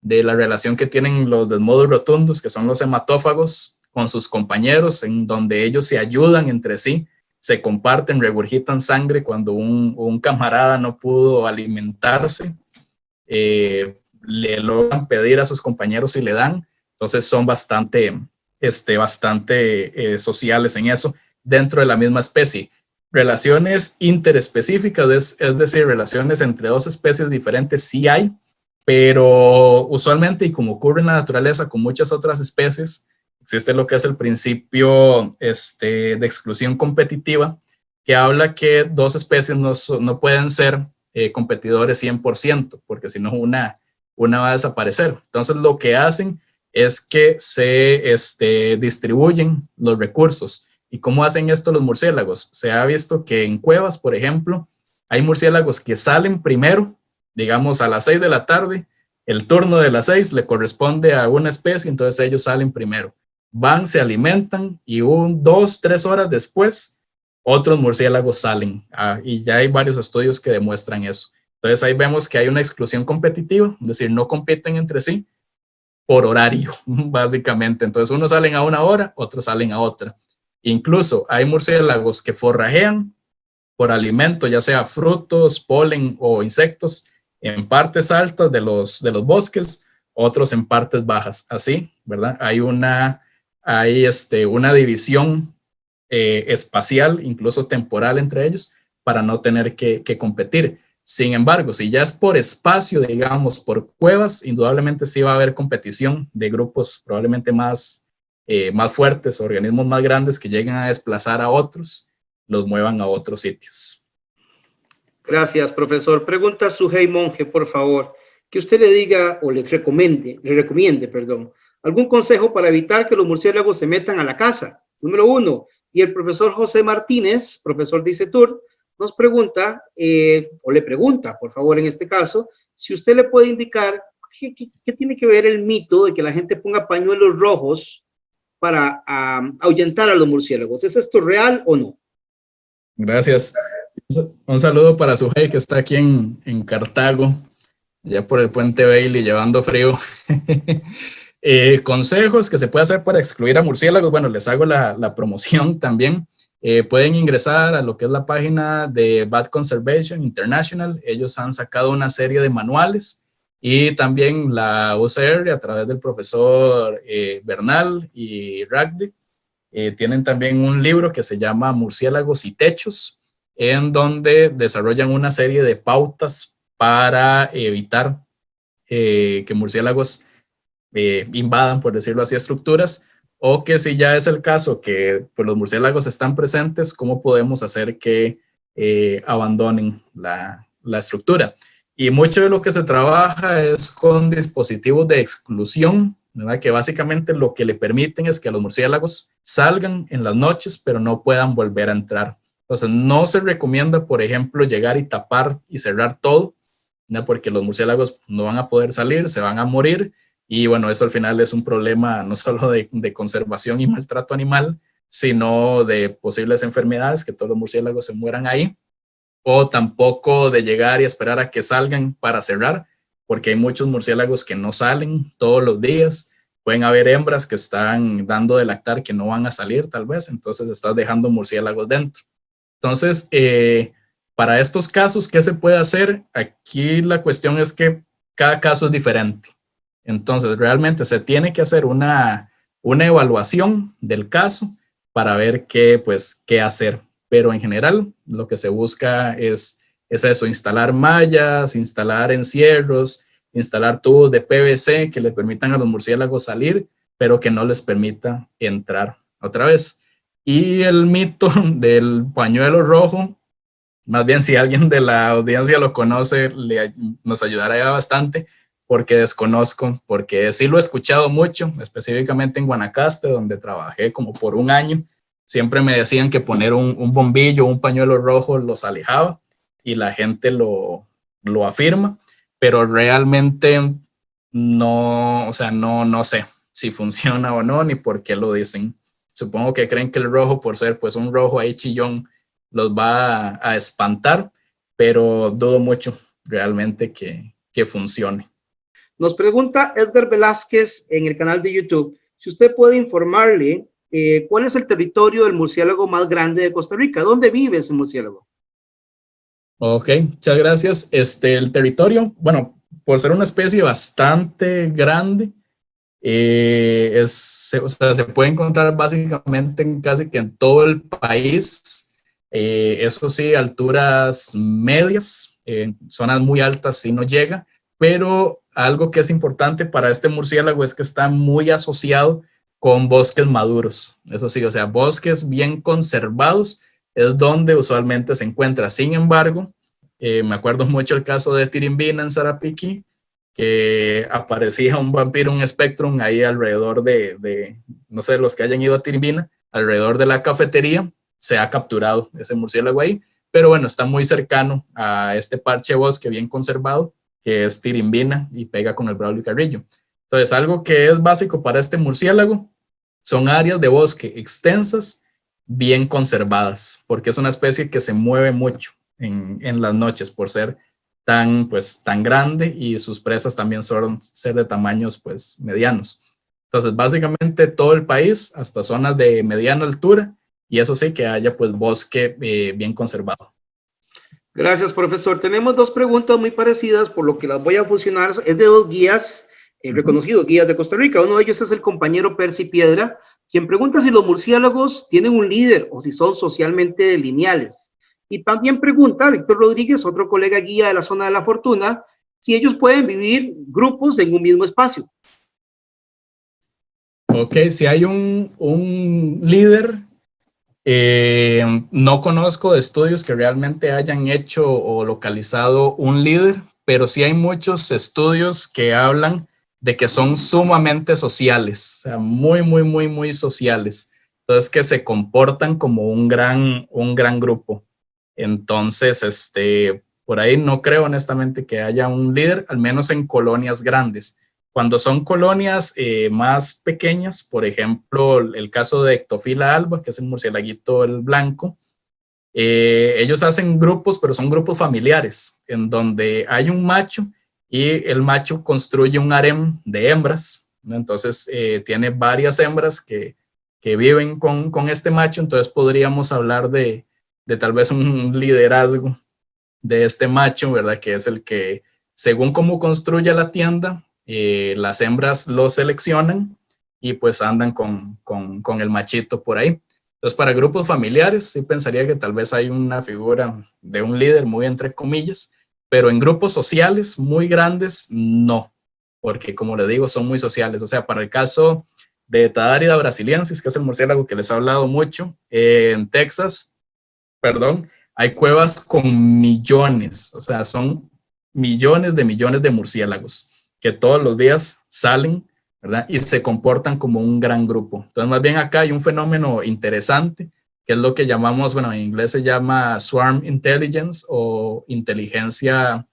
de la relación que tienen los desmodos rotundos, que son los hematófagos, con sus compañeros, en donde ellos se ayudan entre sí, se comparten, regurgitan sangre cuando un camarada no pudo alimentarse, le logran pedir a sus compañeros y le dan. Entonces son bastante sociales en eso, dentro de la misma especie. Relaciones interespecíficas, es decir, relaciones entre dos especies diferentes, sí hay, pero usualmente, y como ocurre en la naturaleza con muchas otras especies, existe lo que es el principio de exclusión competitiva, que habla que dos especies no pueden ser competidores 100%, porque si no una va a desaparecer. Entonces lo que hacen es que se distribuyen los recursos. ¿Y cómo hacen esto los murciélagos? Se ha visto que en cuevas, por ejemplo, hay murciélagos que salen primero, digamos a las 6 de la tarde, el turno de las 6 le corresponde a una especie, entonces ellos salen primero. Van, se alimentan y 2, 3 horas después, otros murciélagos salen. Y ya hay varios estudios que demuestran eso. Entonces ahí vemos que hay una exclusión competitiva, es decir, no compiten entre sí por horario, básicamente. Entonces unos salen a una hora, otros salen a otra. Incluso hay murciélagos que forrajean por alimento, ya sea frutos, polen o insectos, en partes altas de los bosques, otros en partes bajas. Así, ¿verdad? Hay una división espacial, incluso temporal entre ellos, para no tener que competir. Sin embargo, si ya es por espacio, digamos, por cuevas, indudablemente sí va a haber competición de grupos probablemente más fuertes, organismos más grandes que lleguen a desplazar a otros, los muevan a otros sitios. Gracias, profesor. Pregunta Sujei Monje, por favor, que usted le diga o le recomiende, algún consejo para evitar que los murciélagos se metan a la casa. Número 1. Y el profesor José Martínez, profesor de ICETUR, nos pregunta, o le pregunta, por favor, en este caso, si usted le puede indicar qué tiene que ver el mito de que la gente ponga pañuelos rojos para ahuyentar a los murciélagos. ¿Es esto real o no? Gracias. Un saludo para Sujei, que está aquí en Cartago, ya por el puente Bailey, llevando frío. Consejos que se puede hacer para excluir a murciélagos. Bueno, les hago la promoción también. Pueden ingresar a lo que es la página de Bat Conservation International. Ellos han sacado una serie de manuales, y también la UCR a través del profesor Bernal y Ragde tienen también un libro que se llama Murciélagos y Techos, en donde desarrollan una serie de pautas para evitar que murciélagos invadan, por decirlo así, estructuras, o que si ya es el caso que pues, los murciélagos están presentes, ¿cómo podemos hacer que abandonen la estructura? Y mucho de lo que se trabaja es con dispositivos de exclusión, ¿verdad? Que básicamente lo que le permiten es que los murciélagos salgan en las noches, pero no puedan volver a entrar. Entonces, no se recomienda, por ejemplo, llegar y tapar y cerrar todo, ¿no? Porque los murciélagos no van a poder salir, se van a morir. Y bueno, eso al final es un problema no solo de conservación y maltrato animal, sino de posibles enfermedades, que todos los murciélagos se mueran ahí, o tampoco de llegar y esperar a que salgan para cerrar, porque hay muchos murciélagos que no salen todos los días. Pueden haber hembras que están dando de lactar que no van a salir tal vez, entonces estás dejando murciélagos dentro. Entonces, para estos casos, ¿qué se puede hacer? Aquí la cuestión es que cada caso es diferente. Entonces, realmente se tiene que hacer una evaluación del caso para ver qué hacer. Pero en general, lo que se busca es eso, instalar mallas, instalar encierros, instalar tubos de PVC que les permitan a los murciélagos salir, pero que no les permita entrar otra vez. Y el mito del pañuelo rojo, más bien si alguien de la audiencia lo conoce, nos ayudará bastante, porque desconozco, porque sí lo he escuchado mucho, específicamente en Guanacaste, donde trabajé como por un año. Siempre me decían que poner un bombillo, un pañuelo rojo los alejaba, y la gente lo afirma, pero realmente no, o sea, no sé si funciona o no, ni por qué lo dicen. Supongo que creen que el rojo, por ser pues un rojo ahí chillón, los va a espantar, pero dudo mucho realmente que funcione. Nos pregunta Edgar Velázquez en el canal de YouTube, si usted puede informarle cuál es el territorio del murciélago más grande de Costa Rica. ¿Dónde vive ese murciélago? Ok, muchas gracias. El territorio, bueno, por ser una especie bastante grande, o sea, se puede encontrar básicamente casi que en todo el país. Eso sí, alturas medias, zonas muy altas sí no llega, pero algo que es importante para este murciélago es que está muy asociado con bosques maduros. Eso sí, o sea, bosques bien conservados es donde usualmente se encuentra. Sin embargo, me acuerdo mucho el caso de Tirimbina en Sarapiquí, que aparecía un vampiro, un Spectrum ahí alrededor no sé, los que hayan ido a Tirimbina, alrededor de la cafetería. Se ha capturado ese murciélago ahí, pero bueno, está muy cercano a este parche de bosque bien conservado, que es Tirimbina, y pega con el Braulio Carrillo. Entonces, algo que es básico para este murciélago son áreas de bosque extensas, bien conservadas, porque es una especie que se mueve mucho en las noches por ser tan grande, y sus presas también suelen ser de tamaños pues medianos. Entonces, básicamente todo el país, hasta zonas de mediana altura, y eso sí, que haya pues bosque bien conservado. Gracias, profesor. Tenemos dos preguntas muy parecidas, por lo que las voy a fusionar. Es de dos guías, reconocidos guías de Costa Rica. Uno de ellos es el compañero Percy Piedra, quien pregunta si los murciélagos tienen un líder o si son socialmente lineales. Y también pregunta Víctor Rodríguez, otro colega guía de la zona de la Fortuna, si ellos pueden vivir grupos en un mismo espacio. Ok, si hay un líder, no conozco de estudios que realmente hayan hecho o localizado un líder, pero sí hay muchos estudios que hablan de que son sumamente sociales, o sea, muy sociales. Entonces, que se comportan como un gran grupo. Entonces, por ahí no creo honestamente que haya un líder, al menos en colonias grandes. Cuando son colonias más pequeñas, por ejemplo, el caso de Ectophyla alba, que es el murciélaguito el blanco, ellos hacen grupos, pero son grupos familiares, en donde hay un macho y el macho construye un harem de hembras, ¿no? Entonces, tiene varias hembras que viven con este macho. Entonces podríamos hablar de tal vez un liderazgo de este macho, ¿verdad? Que es el que, según cómo construye la tienda, las hembras lo seleccionan y pues andan con el machito por ahí. Entonces, para grupos familiares sí pensaría que tal vez hay una figura de un líder, muy entre comillas, pero en grupos sociales muy grandes no, porque como les digo, son muy sociales. O sea, para el caso de Tadarida brasiliensis, que es el murciélago que les he hablado mucho, en Texas, hay cuevas con millones, o sea, son millones de murciélagos que todos los días salen, ¿verdad? Y se comportan como un gran grupo. Entonces, más bien acá hay un fenómeno interesante, que es lo que llamamos, bueno, en inglés se llama swarm intelligence o inteligencia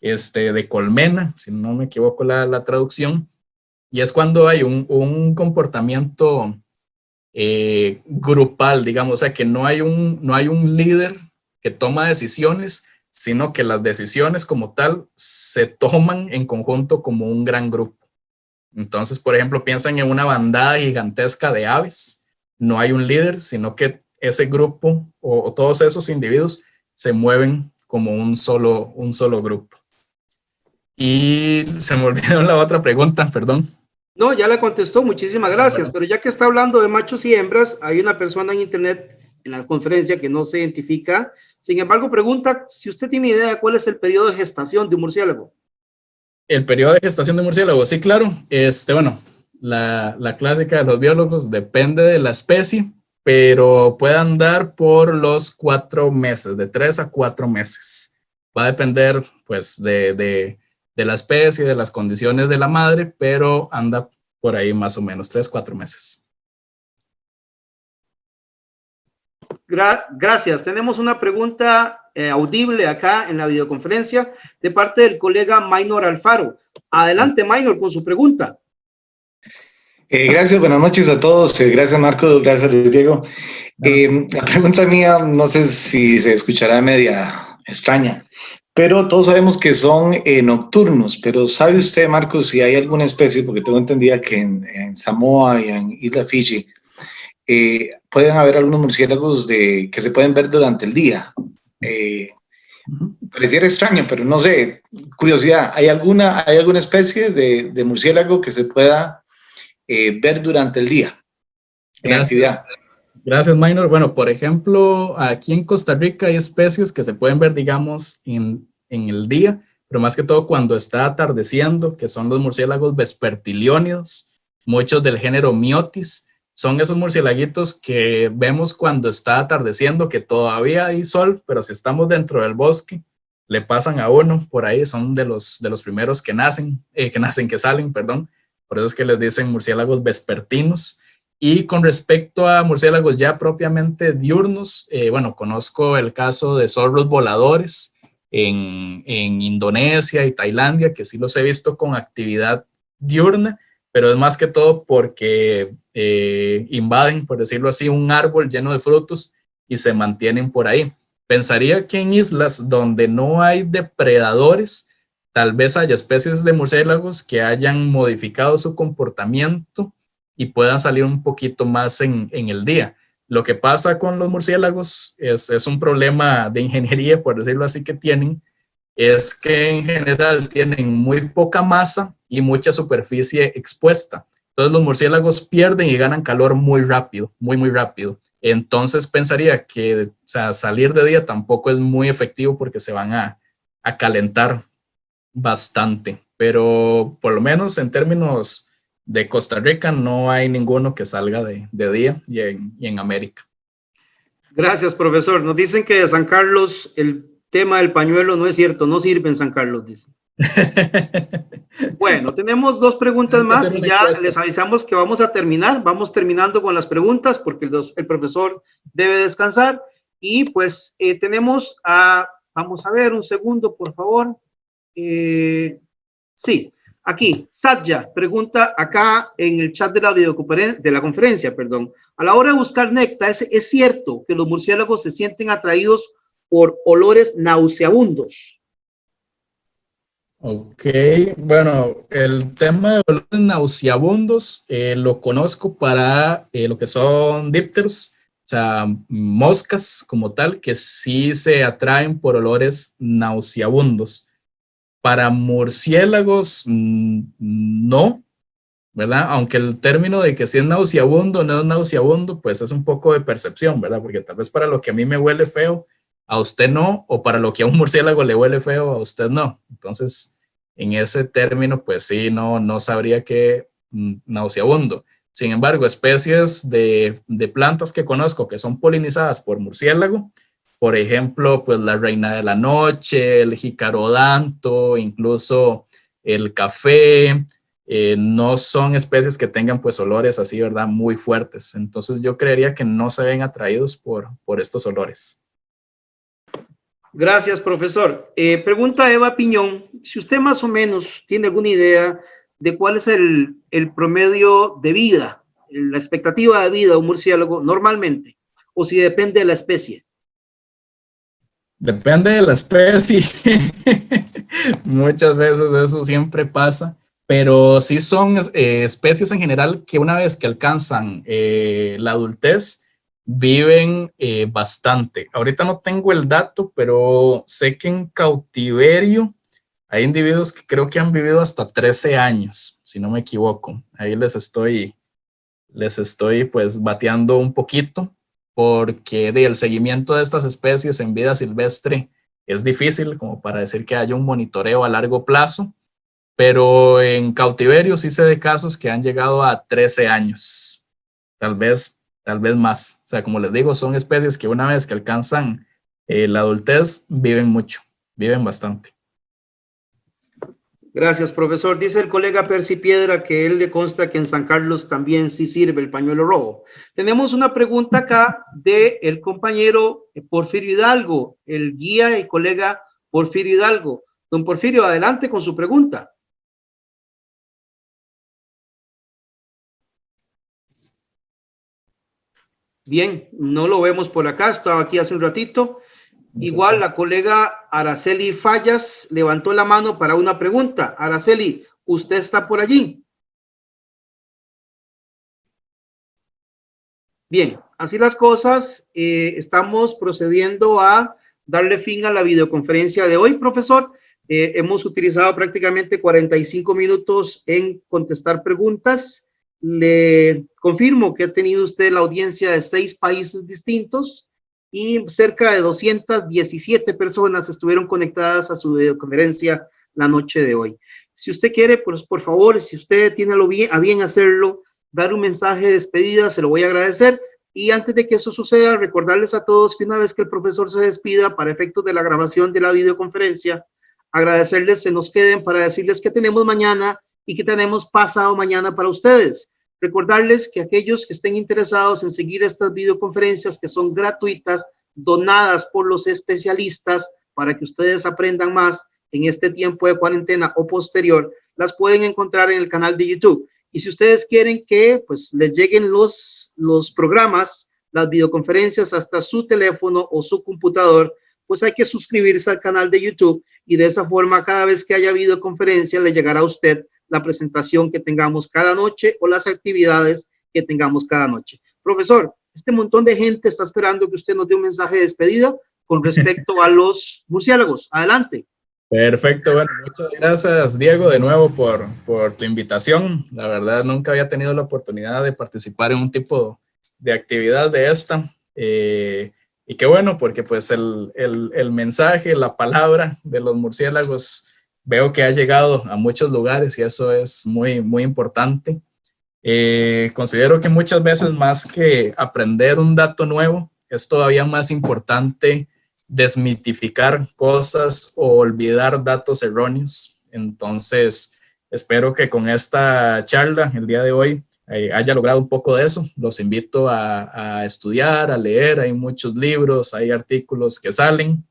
de colmena, si no me equivoco la traducción, y es cuando hay un comportamiento grupal, digamos, o sea, que no hay un líder que toma decisiones, sino que las decisiones como tal se toman en conjunto como un gran grupo. Entonces, por ejemplo, piensan en una bandada gigantesca de aves, no hay un líder, sino que ese grupo o todos esos individuos se mueven como un solo grupo. Y se me olvidó la otra pregunta, perdón. No, ya la contestó, muchísimas gracias, Bueno. pero ya que está hablando de machos y hembras, hay una persona en internet en la conferencia que no se identifica, sin embargo pregunta si usted tiene idea de cuál es el periodo de gestación de un murciélago. El periodo de gestación de murciélago, sí, claro. Bueno, la clásica de los biólogos depende de la especie, pero puede andar por los 4 meses, de 3 a 4 meses. Va a depender, pues, de la especie, de las condiciones de la madre, pero anda por ahí más o menos 3, 4 meses. Gracias. Tenemos una pregunta audible acá en la videoconferencia de parte del colega Maynor Alfaro. Adelante, Maynor, con su pregunta. Gracias, buenas noches a todos. Gracias, Marco. Gracias, Luis Diego. La pregunta mía, no sé si se escuchará media extraña, pero todos sabemos que son nocturnos. Pero ¿sabe usted, Marco, si hay alguna especie, porque tengo entendida que en Samoa y en Isla Fiji pueden haber algunos murciélagos que se pueden ver durante el día? Pareciera extraño, pero no sé, curiosidad, ¿hay alguna especie de murciélago que se pueda ver durante el día en actividad? Gracias, Maynor. Bueno, por ejemplo, aquí en Costa Rica hay especies que se pueden ver, digamos, en el día, pero más que todo cuando está atardeciendo, que son los murciélagos vespertiliónidos, muchos del género Myotis. Son esos murciélaguitos que vemos cuando está atardeciendo, que todavía hay sol, pero si estamos dentro del bosque, le pasan a uno por ahí, son de los primeros que salen, perdón. Por eso es que les dicen murciélagos vespertinos. Y con respecto a murciélagos ya propiamente diurnos, bueno, conozco el caso de zorros voladores en Indonesia y Tailandia, que sí los he visto con actividad diurna, pero es más que todo porque invaden, por decirlo así, un árbol lleno de frutos y se mantienen por ahí. Pensaría que en islas donde no hay depredadores, tal vez haya especies de murciélagos que hayan modificado su comportamiento y puedan salir un poquito más en el día. Lo que pasa con los murciélagos es un problema de ingeniería, por decirlo así, que tienen, es que en general tienen muy poca masa y mucha superficie expuesta. Entonces los murciélagos pierden y ganan calor muy rápido, muy rápido. Entonces pensaría que salir de día tampoco es muy efectivo porque se van a calentar bastante. Pero por lo menos en términos de Costa Rica no hay ninguno que salga de día y en América. Gracias, profesor. Nos dicen que de San Carlos el tema del pañuelo no es cierto, no sirve en San Carlos, dicen. Bueno, tenemos 2 preguntas más y ya les avisamos que vamos a terminar. Vamos terminando con las preguntas porque el profesor debe descansar. Y pues tenemos vamos a ver un segundo, por favor. Sí, aquí, Satya pregunta acá en el chat de la conferencia, perdón. A la hora de buscar néctar, ¿es cierto que los murciélagos se sienten atraídos por olores nauseabundos? Ok, bueno, el tema de olores nauseabundos lo conozco para lo que son dípteros, o sea, moscas como tal, que sí se atraen por olores nauseabundos. Para murciélagos, no, ¿verdad? Aunque el término de que si es nauseabundo o no es nauseabundo, pues es un poco de percepción, ¿verdad? Porque tal vez para lo que a mí me huele feo, a usted no, o para lo que a un murciélago le huele feo, a usted no. Entonces, en ese término, pues sí, no sabría qué nauseabundo. Sin embargo, especies de plantas que conozco que son polinizadas por murciélago, por ejemplo, pues la reina de la noche, el jicarodanto, incluso el café, no son especies que tengan pues olores así, ¿verdad? Muy fuertes. Entonces yo creería que no se ven atraídos por estos olores. Gracias, profesor. Pregunta Eva Piñón, si usted más o menos tiene alguna idea de cuál es el promedio de vida, la expectativa de vida de un murciélago normalmente, o si depende de la especie. Depende de la especie. Muchas veces eso siempre pasa, pero sí son especies en general que una vez que alcanzan la adultez, viven bastante. Ahorita no tengo el dato, pero sé que en cautiverio hay individuos que creo que han vivido hasta 13 años, si no me equivoco. Ahí les estoy pues bateando un poquito, porque el seguimiento de estas especies en vida silvestre es difícil como para decir que haya un monitoreo a largo plazo, pero en cautiverio sí sé de casos que han llegado a 13 años, tal vez más. O sea, como les digo, son especies que una vez que alcanzan la adultez viven mucho, viven bastante. Gracias, profesor. Dice el colega Percy Piedra que él le consta que en San Carlos también sí sirve el pañuelo rojo. Tenemos una pregunta acá del compañero Porfirio Hidalgo, el guía y colega Porfirio Hidalgo. Don Porfirio, adelante con su pregunta. Bien, no lo vemos por acá, estaba aquí hace un ratito. Igual la colega Araceli Fallas levantó la mano para una pregunta. Araceli, ¿usted está por allí? Bien, así las cosas, estamos procediendo a darle fin a la videoconferencia de hoy, profesor. Hemos utilizado prácticamente 45 minutos en contestar preguntas. Le confirmo que ha tenido usted la audiencia de 6 países distintos y cerca de 217 personas estuvieron conectadas a su videoconferencia la noche de hoy. Si usted quiere, pues por favor, si usted tiene a bien hacerlo, dar un mensaje de despedida, se lo voy a agradecer. Y antes de que eso suceda, recordarles a todos que una vez que el profesor se despida para efectos de la grabación de la videoconferencia, agradecerles, se nos queden para decirles que tenemos mañana y que tenemos pasado mañana para ustedes. Recordarles que aquellos que estén interesados en seguir estas videoconferencias que son gratuitas, donadas por los especialistas para que ustedes aprendan más en este tiempo de cuarentena o posterior, las pueden encontrar en el canal de YouTube. Y si ustedes quieren que pues les lleguen los programas, las videoconferencias hasta su teléfono o su computador, pues hay que suscribirse al canal de YouTube y de esa forma cada vez que haya videoconferencia le llegará a usted la presentación que tengamos cada noche o las actividades que tengamos cada noche. Profesor, este montón de gente está esperando que usted nos dé un mensaje de despedida con respecto a los murciélagos. Adelante. Perfecto, bueno, muchas gracias Diego de nuevo por tu invitación. La verdad nunca había tenido la oportunidad de participar en un tipo de actividad de esta. Y qué bueno, porque pues el mensaje, la palabra de los murciélagos veo que ha llegado a muchos lugares y eso es muy, muy importante. Considero que muchas veces más que aprender un dato nuevo, es todavía más importante desmitificar cosas o olvidar datos erróneos. Entonces, espero que con esta charla el día de hoy haya logrado un poco de eso. Los invito a estudiar, a leer. Hay muchos libros, hay artículos que salen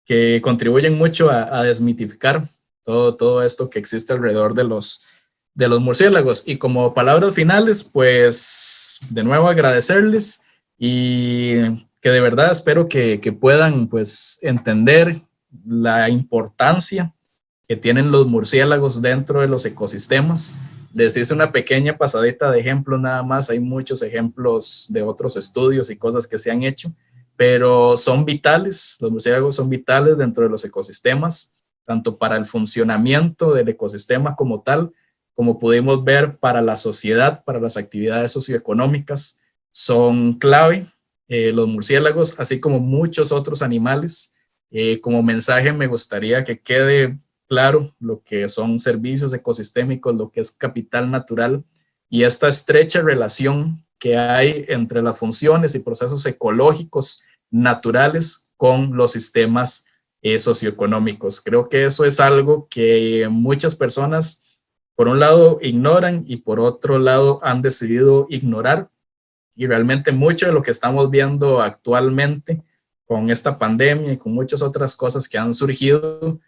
que contribuyen mucho a desmitificar todo esto que existe alrededor de los murciélagos. Y como palabras finales, pues de nuevo agradecerles y que de verdad espero que puedan pues entender la importancia que tienen los murciélagos dentro de los ecosistemas. Les hice una pequeña pasadita de ejemplos nada más, hay muchos ejemplos de otros estudios y cosas que se han hecho, pero son vitales, los murciélagos son vitales dentro de los ecosistemas, tanto para el funcionamiento del ecosistema como tal, como pudimos ver para la sociedad, para las actividades socioeconómicas, son clave los murciélagos, así como muchos otros animales. Como mensaje me gustaría que quede claro lo que son servicios ecosistémicos, lo que es capital natural y esta estrecha relación que hay entre las funciones y procesos ecológicos naturales con los sistemas socioeconómicos. Creo que eso es algo que muchas personas, por un lado, ignoran y por otro lado han decidido ignorar. Y realmente mucho de lo que estamos viendo actualmente con esta pandemia y con muchas otras cosas que han surgido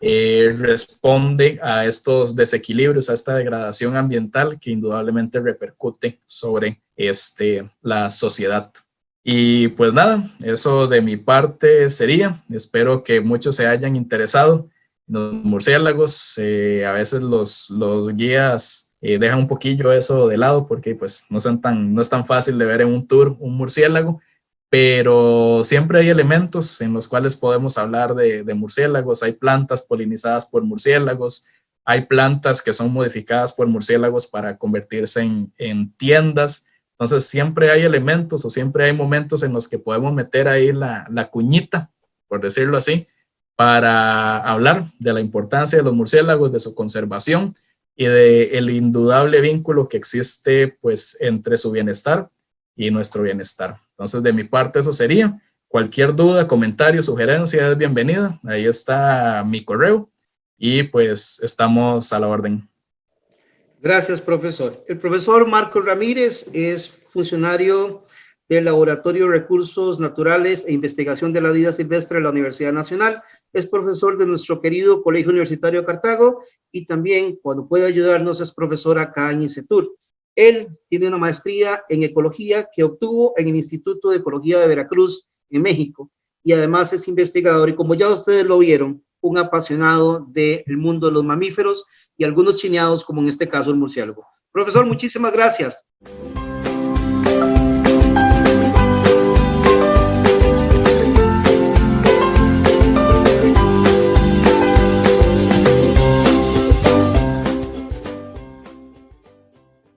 responde a estos desequilibrios, a esta degradación ambiental que indudablemente repercute sobre la sociedad. Y pues nada, eso de mi parte sería. Espero que muchos se hayan interesado en los murciélagos. A veces los guías dejan un poquillo eso de lado porque pues no es tan fácil de ver en un tour un murciélago, pero siempre hay elementos en los cuales podemos hablar de murciélagos. Hay plantas polinizadas por murciélagos, hay plantas que son modificadas por murciélagos para convertirse en tiendas. Entonces siempre hay elementos o siempre hay momentos en los que podemos meter ahí la cuñita, por decirlo así, para hablar de la importancia de los murciélagos, de su conservación y del indudable vínculo que existe pues entre su bienestar y nuestro bienestar. Entonces de mi parte eso sería. Cualquier duda, comentario, sugerencia es bienvenida. Ahí está mi correo y pues estamos a la orden. Gracias, profesor. El profesor Marco Ramírez es funcionario del Laboratorio de Recursos Naturales e Investigación de la Vida Silvestre de la Universidad Nacional. Es profesor de nuestro querido Colegio Universitario de Cartago y también, cuando puede ayudarnos, es profesor acá en INCETUR. Él tiene una maestría en ecología que obtuvo en el Instituto de Ecología de Veracruz, en México, y además es investigador y, como ya ustedes lo vieron, un apasionado del mundo de los mamíferos y algunos chineados, como en este caso el murciélago. Profesor, muchísimas gracias.